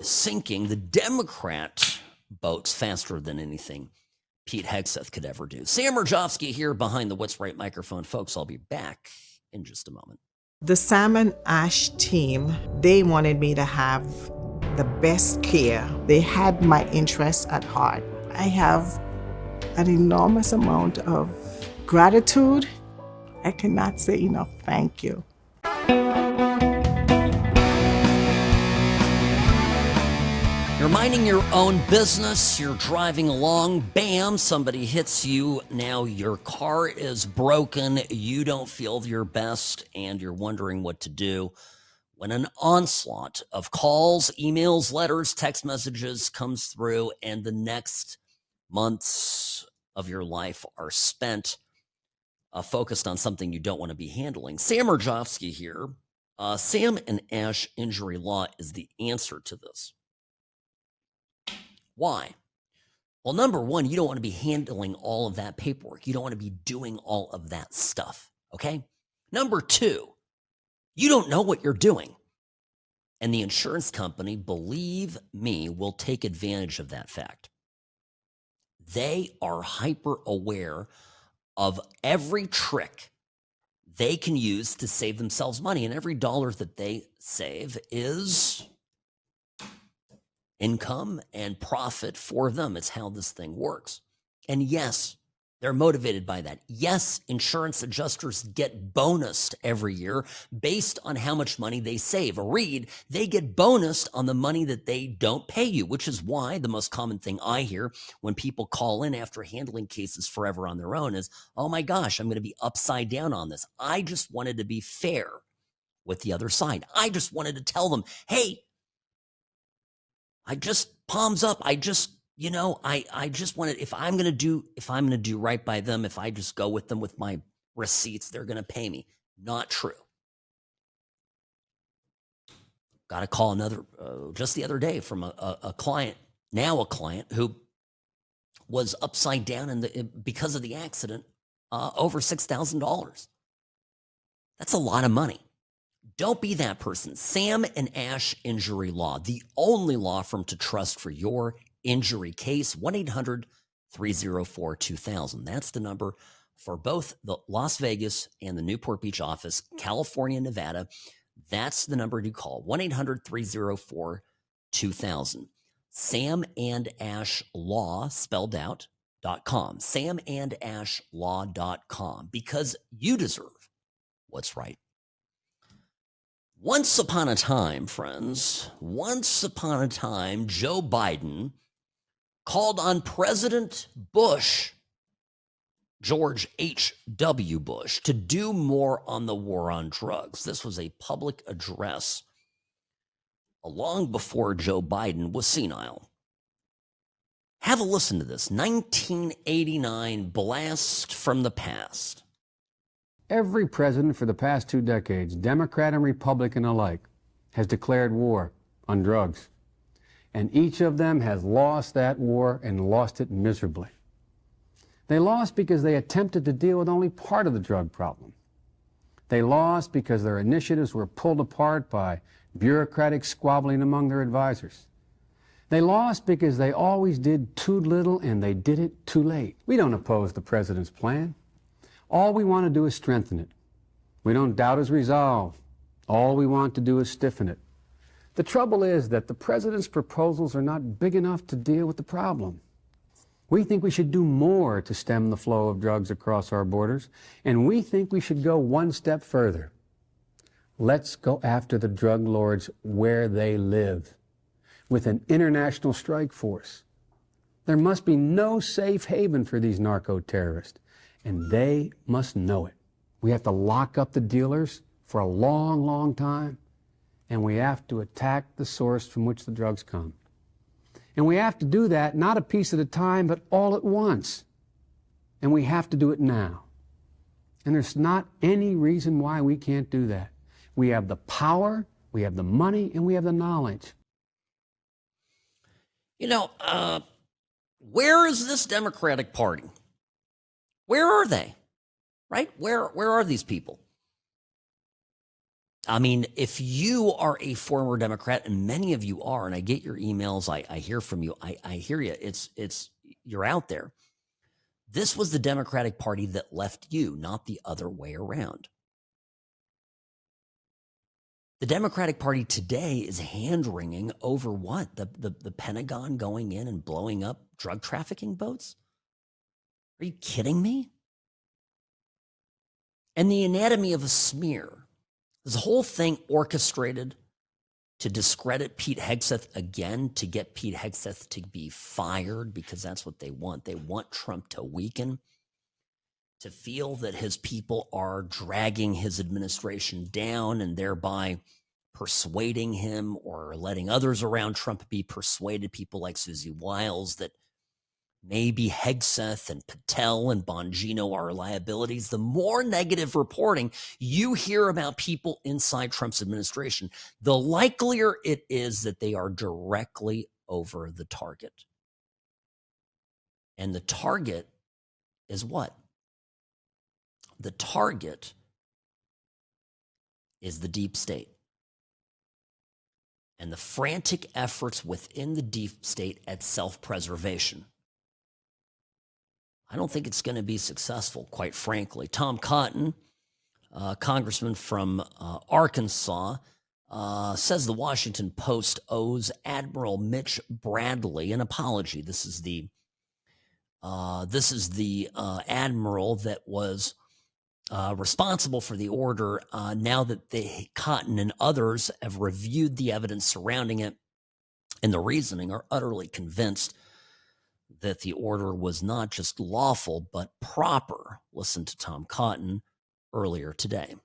is sinking the Democrat boats faster than anything Pete Hegseth could ever do. Sam Mirejovsky here behind the What's Right microphone. Folks, I'll be back in just a moment. The Sam and Ash team, they wanted me to have the best care. They had my interests at heart. I have an enormous amount of gratitude. I cannot say enough thank you. You're minding your own business, you're driving along, bam, somebody hits you. Now your car is broken, you don't feel your best, and you're wondering what to do. When an onslaught of calls, emails, letters, text messages comes through, and the next months of your life are spent focused on something you don't want to be handling. Sam Mirejovsky here. Sam and Ash injury law is the answer to this. Why? Well, number one, you don't want to be handling all of that paperwork. You don't want to be doing all of that stuff, okay? Number two, you don't know what you're doing. And the insurance company, believe me, will take advantage of that fact. They are hyper aware of every trick they can use to save themselves money. And every dollar that they save is income and profit for them. It's how this thing works. And yes, they're motivated by that. Yes, insurance adjusters get bonused every year based on how much money they save. Read, they get bonused on the money that they don't pay you, which is why the most common thing I hear when people call in after handling cases forever on their own is, oh my gosh, I'm going to be upside down on this. I just wanted to be fair with the other side. I just wanted to tell them, hey, I just palms up. I just wanted, if I'm going to do right by them, if I just go with them with my receipts, they're going to pay me. Not true. Got a call just the other day from a client, who was upside down because of the accident, over $6,000. That's a lot of money. Don't be that person. Sam and Ash Injury Law, the only law firm to trust for your injury case. 1-800-304-2000. That's the number for both the Las Vegas and the Newport Beach office, California, Nevada. That's the number to call. 1-800-304-2000. Sam and Ash Law, spelled out, samandashlaw.com, because you deserve what's right. Once upon a time, friends, once upon a time, Joe Biden called on President Bush, George H.W. Bush, to do more on the war on drugs. This was a public address long before Joe Biden was senile. Have a listen to this 1989 blast from the past. Every president for the past 2 decades, Democrat and Republican alike, has declared war on drugs. And each of them has lost that war and lost it miserably. They lost because they attempted to deal with only part of the drug problem. They lost because their initiatives were pulled apart by bureaucratic squabbling among their advisors. They lost because they always did too little and they did it too late. We don't oppose the president's plan. All we want to do is strengthen it. We don't doubt his resolve. All we want to do is stiffen it. The trouble is that the president's proposals are not big enough to deal with the problem. We think we should do more to stem the flow of drugs across our borders, and we think we should go one step further. Let's go after the drug lords where they live, with an international strike force. There must be no safe haven for these narco-terrorists, and they must know it. We have to lock up the dealers for a long, long time, and we have to attack the source from which the drugs come. And we have to do that not a piece at a time, but all at once. And we have to do it now. And there's not any reason why we can't do that. We have the power, we have the money, and we have the knowledge. You know, where is this Democratic Party? Where are they? Right? Where are these people? I mean, if you are a former Democrat, and many of you are, and I get your emails, I hear from you, I hear you, you're out there. This was the Democratic Party that left you, not the other way around. The Democratic Party today is hand-wringing over what? The Pentagon going in and blowing up drug trafficking boats? Are you kidding me? And the anatomy of a smear. This whole thing orchestrated to discredit Pete Hegseth again, to get Pete Hegseth to be fired, because that's what they want. They want Trump to weaken, to feel that his people are dragging his administration down and thereby persuading him or letting others around Trump be persuaded, people like Susie Wiles, that maybe Hegseth and Patel and Bongino are liabilities. The more negative reporting you hear about people inside Trump's administration, the likelier it is that they are directly over the target. And the target is what? The target is the deep state. And the frantic efforts within the deep state at self-preservation. I don't think it's going to be successful, quite frankly. Tom Cotton, congressman from Arkansas, says the Washington Post owes Admiral Mitch Bradley an apology. This is the admiral that was responsible for the order. Now that Cotton and others have reviewed the evidence surrounding it and the reasoning, are utterly convinced that the order was not just lawful, but proper. Listen to Tom Cotton earlier today.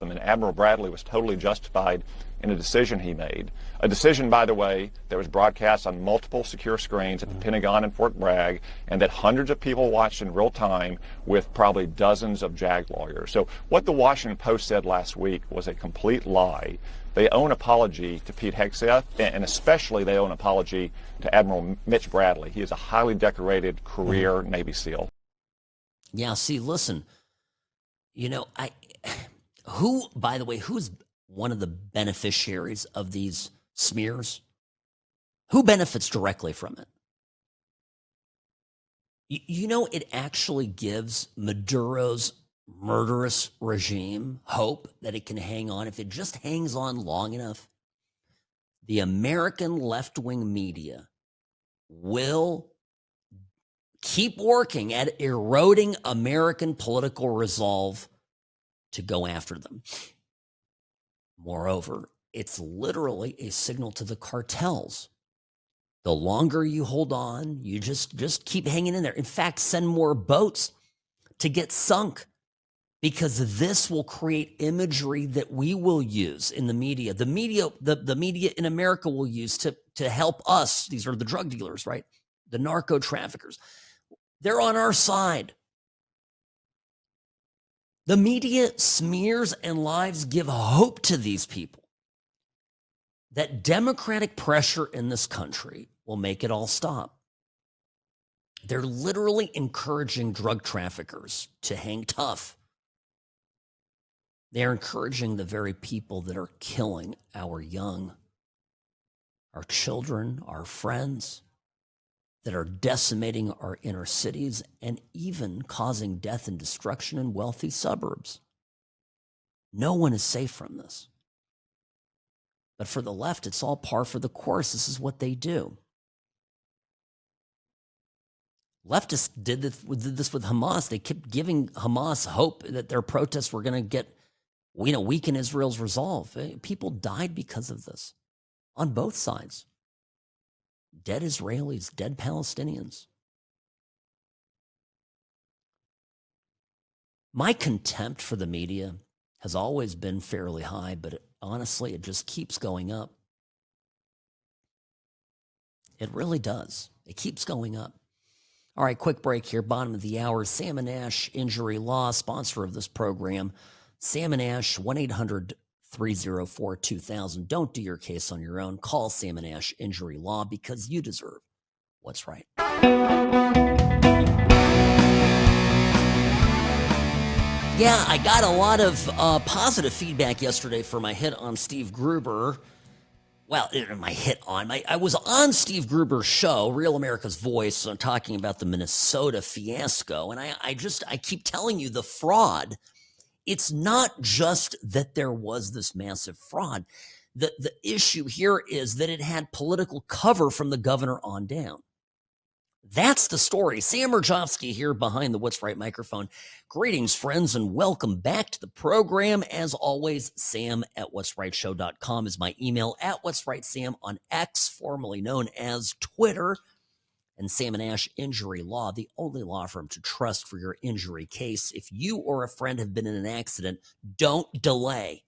And Admiral Bradley was totally justified in a decision he made. A decision, by the way, that was broadcast on multiple secure screens at the Pentagon and Fort Bragg, and that hundreds of people watched in real time with probably dozens of JAG lawyers. So what the Washington Post said last week was a complete lie. They owe an apology to Pete Hegseth, and especially they owe an apology to Admiral Mitch Bradley. He is a highly decorated career Navy SEAL. Yeah, see, listen, you know, by the way, who's one of the beneficiaries of these smears? Who benefits directly from it? You know, it actually gives Maduro's murderous regime hope that it can hang on. If it just hangs on long enough, the American left-wing media will keep working at eroding American political resolve to go after them. Moreover, it's literally a signal to the cartels. The longer you hold on, you just keep hanging in there. In fact, send more boats to get sunk, because this will create imagery that we will use in the media. The media in America will use to help us. These are the drug dealers, right? The narco traffickers. They're on our side. The media smears and lies give hope to these people that democratic pressure in this country will make it all stop. They're literally encouraging drug traffickers to hang tough. They're encouraging the very people that are killing our young, our children, our friends, that are decimating our inner cities and even causing death and destruction in wealthy suburbs. No one is safe from this. But for the left, it's all par for the course. This is what they do. Leftists did this with Hamas. They kept giving Hamas hope that their protests were going to get, weaken Israel's resolve. People died because of this on both sides. Dead Israelis, dead Palestinians. My contempt for the media has always been fairly high, but honestly, it just keeps going up. It really does. It keeps going up. All right, quick break here. Bottom of the hour. Sam and Ash Injury Law, sponsor of this program. Sam and Ash, 1-800-304-2000. Don't do your case on your own. Call Sam and Ash Injury Law, because you deserve what's right. Yeah, I got a lot of positive feedback yesterday for my hit on Steve Gruber. Well, I was on Steve Gruber's show, Real America's Voice, talking about the Minnesota fiasco. And I keep telling you, the fraud, it's not just that there was this massive fraud. The issue here is that it had political cover from the governor on down. That's the story. Sam Mirejovsky here behind the What's Right microphone. Greetings, friends, and welcome back to the program. As always, sam@whatsrightshow.com is my email, @whatsrightsam on X, formerly known as Twitter, and Sam and Ash Injury Law, the only law firm to trust for your injury case. If you or a friend have been in an accident, don't delay.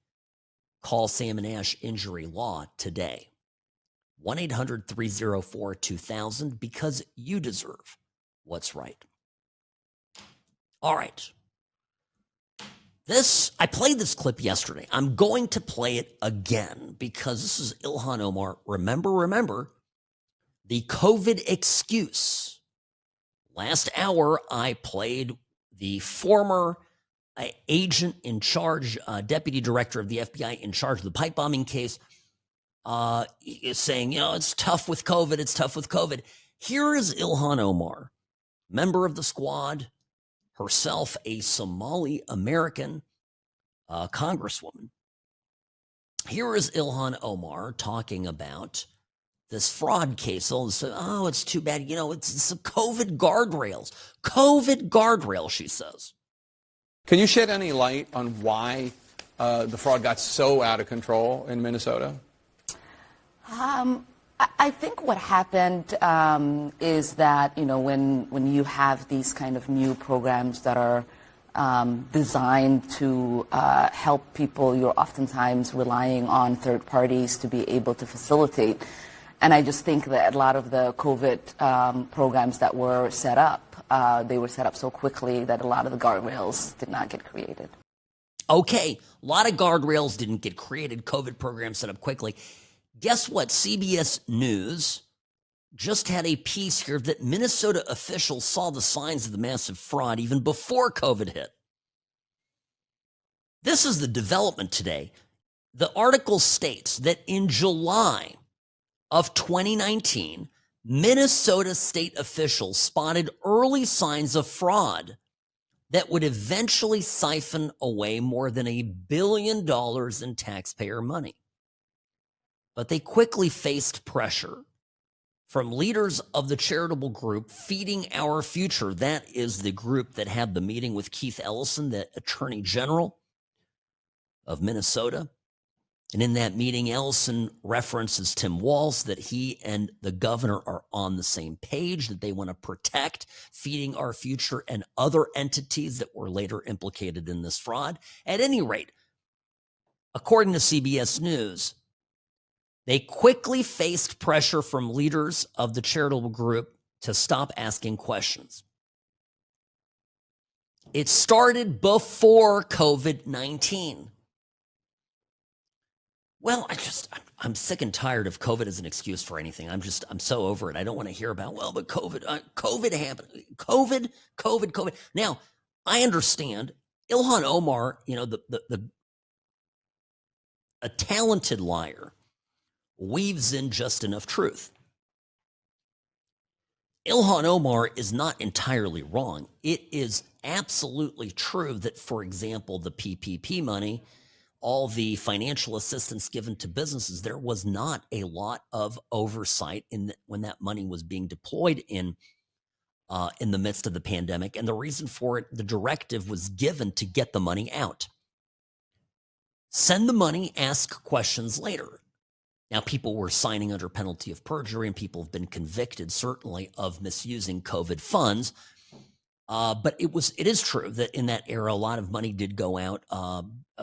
Call Sam and Ash Injury Law today. 1-800-304-2000, because you deserve what's right. All right. I played this clip yesterday. I'm going to play it again because this is Ilhan Omar. Remember, the COVID excuse. Last hour, I played the former agent in charge, deputy director of the FBI in charge of the pipe bombing case, is saying, it's tough with COVID. It's tough with COVID. Here is Ilhan Omar, member of the squad, herself a Somali American congresswoman. Here is Ilhan Omar talking about this fraud case. It's too bad. It's the COVID guardrails. COVID guardrails, she says. Can you shed any light on why the fraud got so out of control in Minnesota? I think what happened is that, when you have these kind of new programs that are designed to help people, you're oftentimes relying on third parties to be able to facilitate. And I just think that a lot of the COVID programs that were set up, they were set up so quickly that a lot of the guardrails did not get created. Okay, a lot of guardrails didn't get created. COVID programs set up quickly. Guess what? CBS News just had a piece here that Minnesota officials saw the signs of the massive fraud even before COVID hit. This is the development today. The article states that in July of 2019, Minnesota state officials spotted early signs of fraud that would eventually siphon away more than $1 billion in taxpayer money. But they quickly faced pressure from leaders of the charitable group Feeding Our Future. That is the group that had the meeting with Keith Ellison, the Attorney General of Minnesota. And in that meeting, Ellison references Tim Walz, that he and the governor are on the same page, that they want to protect Feeding Our Future and other entities that were later implicated in this fraud. At any rate, according to CBS News, they quickly faced pressure from leaders of the charitable group to stop asking questions. It started before COVID-19. Well, I'm sick and tired of COVID as an excuse for anything. I'm so over it. I don't want to hear about, well, but COVID happened. COVID. Now, I understand Ilhan Omar, a talented liar, weaves in just enough truth. Ilhan Omar is not entirely wrong. It is absolutely true that, for example, the PPP money, all the financial assistance given to businesses, there was not a lot of oversight when that money was being deployed in the midst of the pandemic. And the reason for it, the directive was given to get the money out. Send the money, ask questions later. Now, people were signing under penalty of perjury, and people have been convicted, certainly, of misusing COVID funds. But it is true that in that era, a lot of money did go out.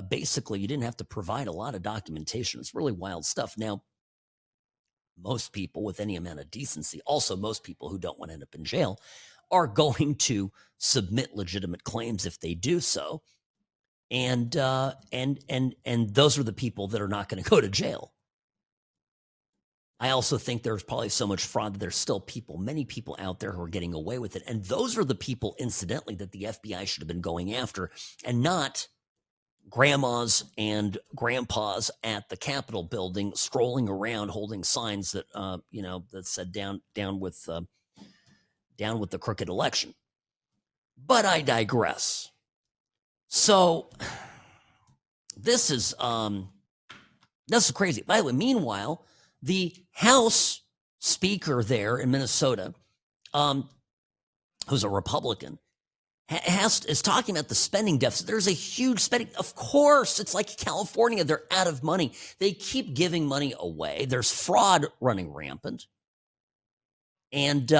Basically, you didn't have to provide a lot of documentation. It's really wild stuff. Now, most people with any amount of decency, also most people who don't want to end up in jail, are going to submit legitimate claims if they do so. And those are the people that are not going to go to jail. I also think there's probably so much fraud that there's still many people out there who are getting away with it. And those are the people, incidentally, that the FBI should have been going after, and not grandmas and grandpas at the Capitol building strolling around holding signs that, that said down with the crooked election. But I digress. So this is crazy. By the way, meanwhile, the House Speaker there in Minnesota, who's a Republican, is talking about the spending deficit. There's a huge spending. Of course, it's like California. They're out of money. They keep giving money away. There's fraud running rampant. And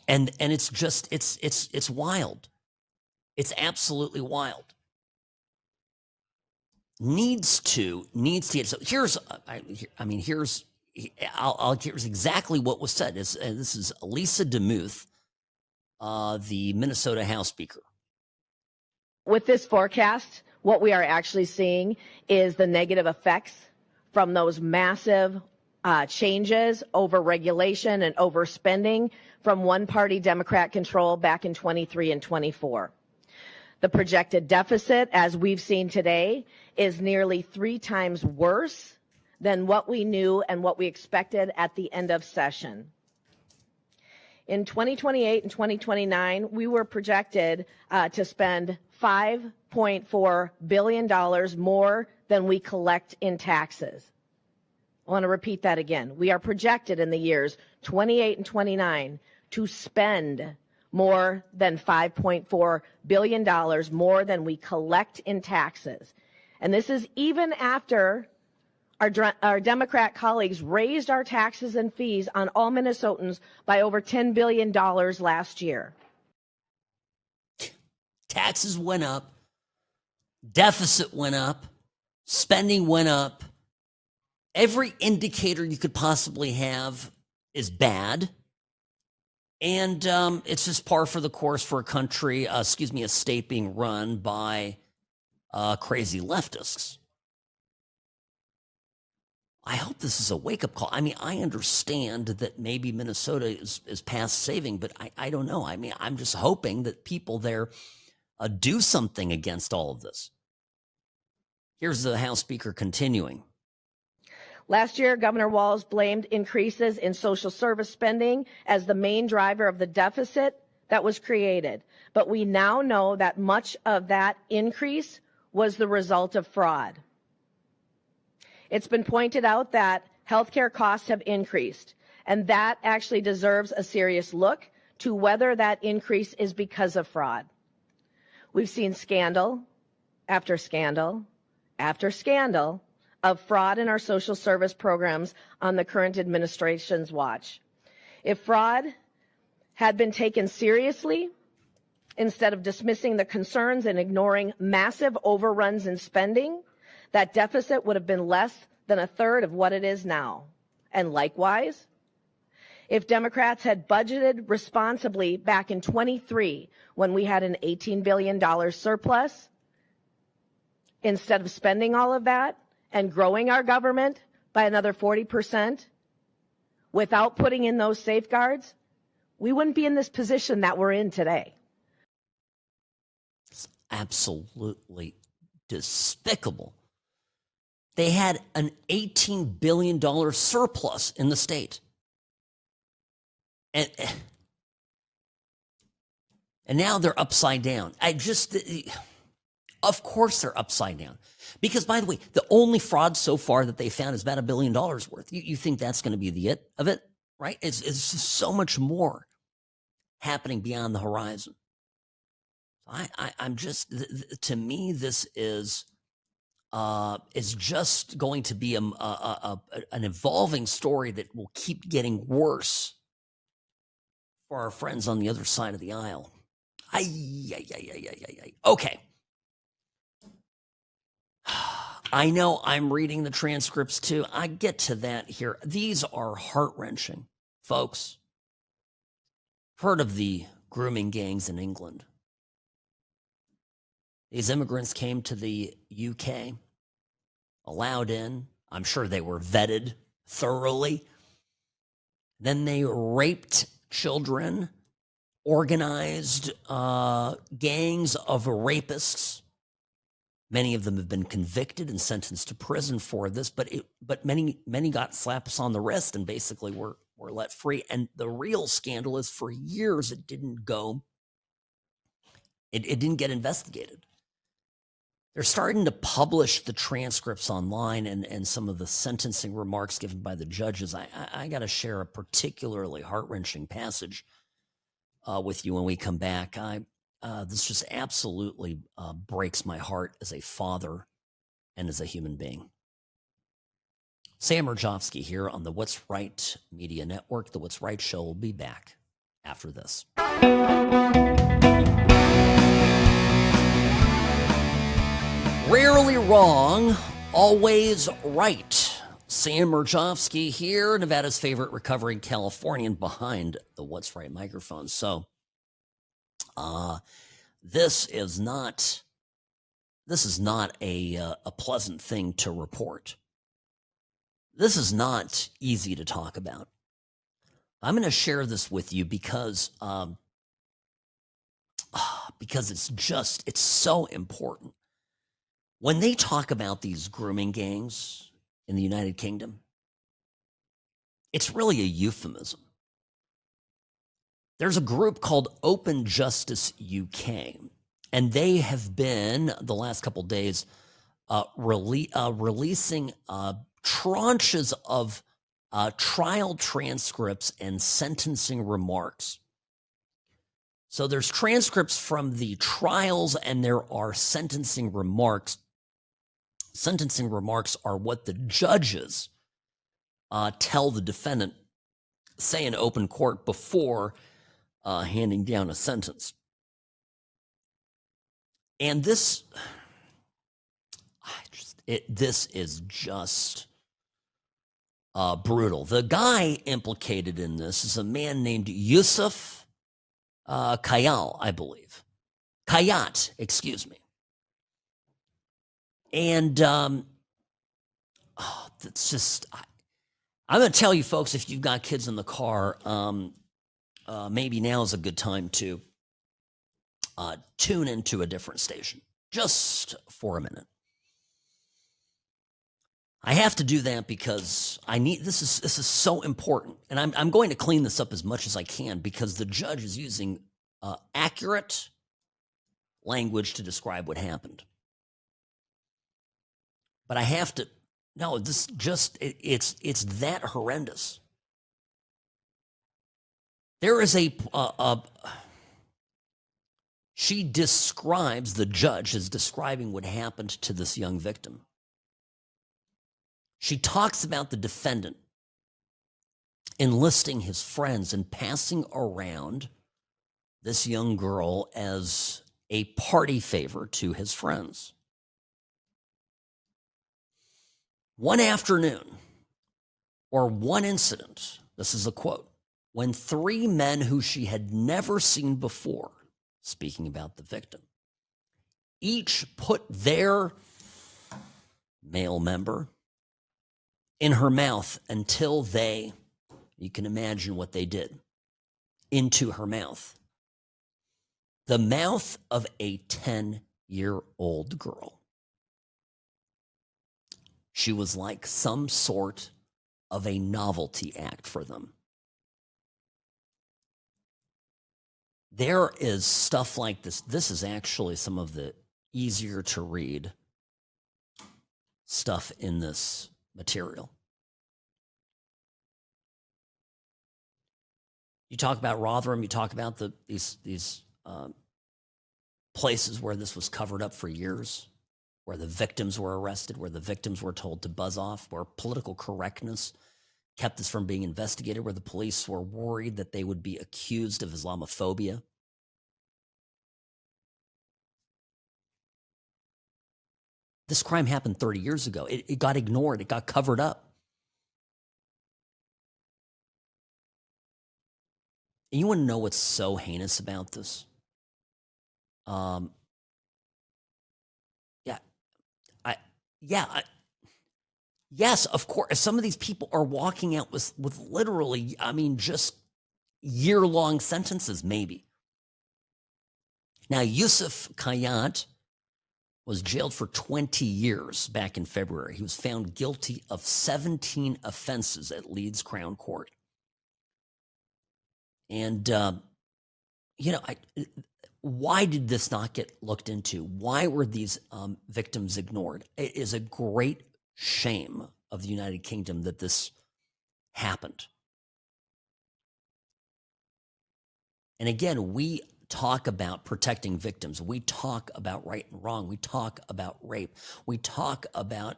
it's just, it's wild. It's absolutely wild. Needs to. So here's exactly what was said. This is Lisa DeMuth, the Minnesota House Speaker. With this forecast, what we are actually seeing is the negative effects from those massive changes over regulation and overspending from one-party Democrat control back in 23 and 24. The projected deficit, as we've seen today, is nearly 3 times worse than what we knew and what we expected at the end of session. In 2028 and 2029, we were projected to spend $5.4 billion more than we collect in taxes. I want to repeat that again. We are projected in the years 28 and 29 to spend more than $5.4 billion more than we collect in taxes. And this is even after our Democrat colleagues raised our taxes and fees on all Minnesotans by over $10 billion last year. Taxes went up, deficit went up, spending went up. Every indicator you could possibly have is bad. And it's just par for the course for a state being run by crazy leftists. I hope this is a wake-up call. I mean, I understand that maybe Minnesota is past saving, but I don't know. I mean, I'm just hoping that people there do something against all of this. Here's the House Speaker continuing. Last year, Governor Walz blamed increases in social service spending as the main driver of the deficit that was created. But we now know that much of that increase was the result of fraud. It's been pointed out that healthcare costs have increased, And that actually deserves a serious look to whether that increase is because of fraud. We've seen scandal after scandal after scandal of fraud in our social service programs on the current administration's watch. If fraud had been taken seriously, instead of dismissing the concerns and ignoring massive overruns in spending, that deficit would have been less than a third of what it is now. And likewise, if Democrats had budgeted responsibly back in 23 when we had an $18 billion surplus, instead of spending all of that and growing our government by another 40% without putting in those safeguards, we wouldn't be in this position that we're in today. It's absolutely despicable. They had an $18 billion surplus in the state. And now they're upside down. Of course they're upside down. Because, by the way, the only fraud so far that they found is about $1 billion worth. You think that's going to be the it of it, right? It's so much more happening beyond the horizon. I'm just, to me, this is just going to be an evolving story that will keep getting worse for our friends on the other side of the aisle. Okay. I know I'm reading the transcripts too. I get to that here. These are heart-wrenching, folks. Heard of the grooming gangs in England? These immigrants came to the UK, allowed in. I'm sure they were vetted thoroughly. Then they raped children, organized gangs of rapists. Many of them have been convicted and sentenced to prison for this, but many got slaps on the wrist and basically were let free. And the real scandal is, for years it didn't get investigated. They're starting to publish the transcripts online and some of the sentencing remarks given by the judges. I got to share a particularly heart-wrenching passage with you when we come back. This just absolutely breaks my heart as a father and as a human being. Sam Mirejovsky here on the What's Right Media Network. The What's Right Show will be back after this. Rarely wrong, always right. Sam Mirejovsky here, Nevada's favorite recovering Californian behind the What's Right microphone. So, this is not a pleasant thing to report. This is not easy to talk about. I'm going to share this with you because it's so important. When they talk about these grooming gangs in the United Kingdom, it's really a euphemism. There's a group called Open Justice UK, and they have been, the last couple of days, releasing tranches of trial transcripts and sentencing remarks. So there's transcripts from the trials and there are sentencing remarks. Sentencing remarks are what the judges tell the defendant, say in open court, before handing down a sentence. And this is just brutal. The guy implicated in this is a man named Yusuf Kayal, I believe. Kayat, excuse me. And it's just, I'm going to tell you folks, if you've got kids in the car, maybe now is a good time to tune into a different station, just for a minute. I have to do that because this is so important, and I'm going to clean this up as much as I can because the judge is using accurate language to describe what happened. But I have to, no, this just, it's that horrendous. There is she describes, the judge is describing what happened to this young victim. She talks about the defendant enlisting his friends and passing around this young girl as a party favor to his friends. One afternoon, or one incident, this is a quote, when 3 men who she had never seen before, speaking about the victim, each put their male member in her mouth until they, you can imagine what they did, into her mouth. The mouth of a 10-year-old girl. She was like some sort of a novelty act for them. There is stuff like this. This is actually some of the easier to read stuff in this material. You talk about Rotherham, you talk about these places where this was covered up for years, where the victims were arrested, where the victims were told to buzz off, where political correctness kept this from being investigated, where the police were worried that they would be accused of Islamophobia. This crime happened 30 years ago. It got ignored. It got covered up. And you want to know what's so heinous about this? Yes, of course. Some of these people are walking out with literally, just year-long sentences, maybe. Now, Yusuf Kayat was jailed for 20 years back in February. He was found guilty of 17 offenses at Leeds Crown Court. And, why did this not get looked into? Why were these victims ignored? It is a great shame of the United Kingdom that this happened. And again, we talk about protecting victims. We talk about right and wrong. We talk about rape. We talk about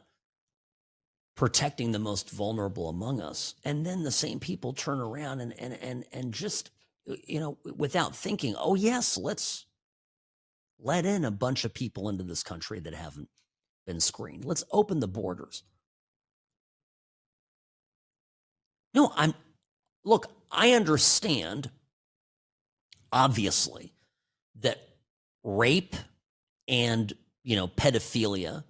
protecting the most vulnerable among us. And then the same people turn around and just, without thinking, oh yes, let's let in a bunch of people into this country that haven't been screened. Let's open the borders. No, I understand, obviously, that rape and, pedophilia,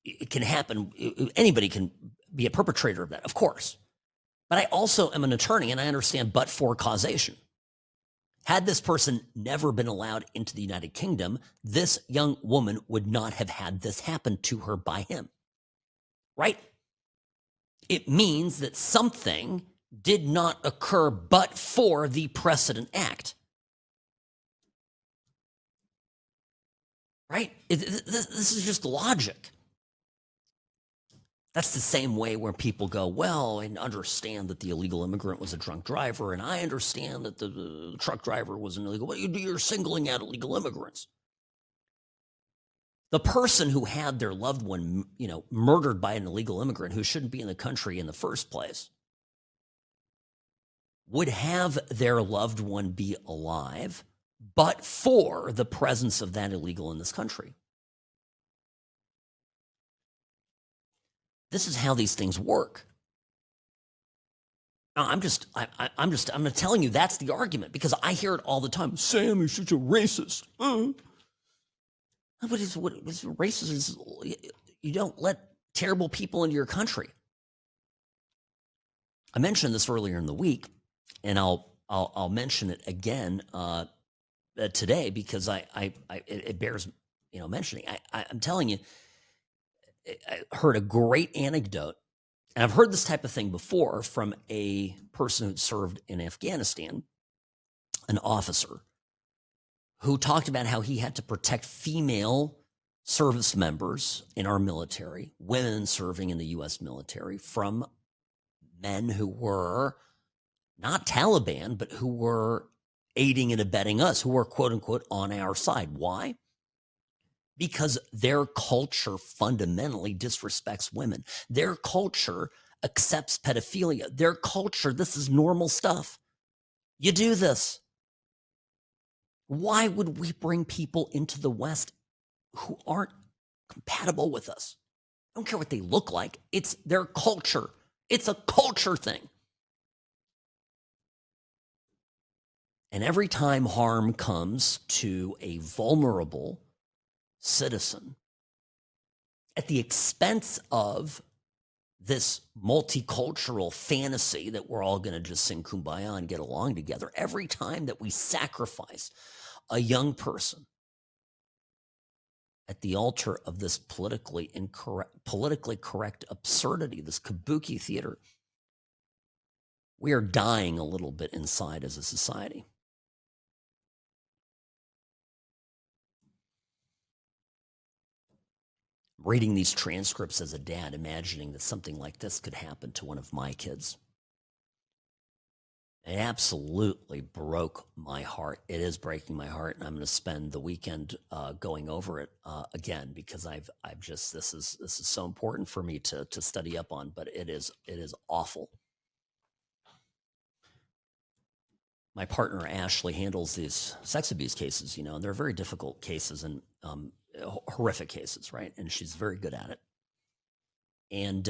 it can happen. Anybody can be a perpetrator of that, of course. But I also am an attorney, and I understand but for causation. Had this person never been allowed into the United Kingdom, this young woman would not have had this happen to her by him. Right? It means that something did not occur but for the precedent act. Right? This is just logic. That's the same way where people go, well, and understand that the illegal immigrant was a drunk driver, and I understand that the truck driver was an illegal. Well, you're singling out illegal immigrants. The person who had their loved one, murdered by an illegal immigrant who shouldn't be in the country in the first place, would have their loved one be alive, but for the presence of that illegal in this country. This is how these things work. Now, I'm telling you that's the argument, because I hear it all the time. Sam, you're such a racist. What is racist? Is you don't let terrible people into your country. I mentioned this earlier in the week, and I'll mention it again today because it bears mentioning. I'm telling you. I heard a great anecdote, and I've heard this type of thing before from a person who'd served in Afghanistan, an officer, who talked about how he had to protect female service members in our military, women serving in the U.S. military, from men who were not Taliban, but who were aiding and abetting us, who were quote unquote on our side. Why? Because their culture fundamentally disrespects women. Their culture accepts pedophilia. Their culture, this is normal stuff. You do this. Why would we bring people into the West who aren't compatible with us? I don't care what they look like. It's their culture. It's a culture thing. And every time harm comes to a vulnerable citizen at the expense of this multicultural fantasy that we're all going to just sing Kumbaya and get along together, every time that we sacrifice a young person at the altar of this politically correct absurdity, this kabuki theater, we are dying a little bit inside as a society. Reading these transcripts as a dad, imagining that something like this could happen to one of my kids. It absolutely broke my heart. It is breaking my heart, and I'm going to spend the weekend going over it again, because I've just this is so important for me to study up on. But it is awful. My partner Ashley handles these sex abuse cases, and they're very difficult cases and horrific cases, right? And she's very good at it. And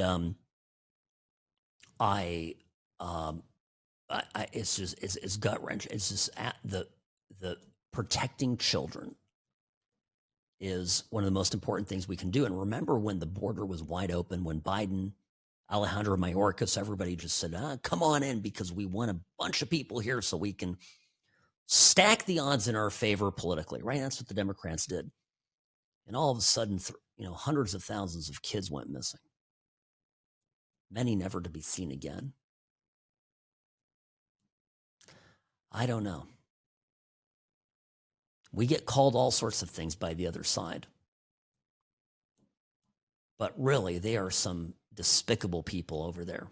it's gut wrenching. It's just the protecting children is one of the most important things we can do. And remember when the border was wide open, when Biden, Alejandro Mayorkas, everybody just said, come on in, because we want a bunch of people here so we can stack the odds in our favor politically, right? That's what the Democrats did. And all of a sudden, hundreds of thousands of kids went missing. Many never to be seen again. I don't know. We get called all sorts of things by the other side. But really, they are some despicable people over there.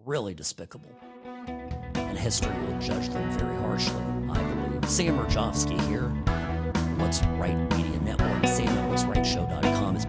Really despicable. And history will judge them very harshly, I believe. Sam Mirejovsky here. What's Right Media Network. Sam at what'srightshow.com is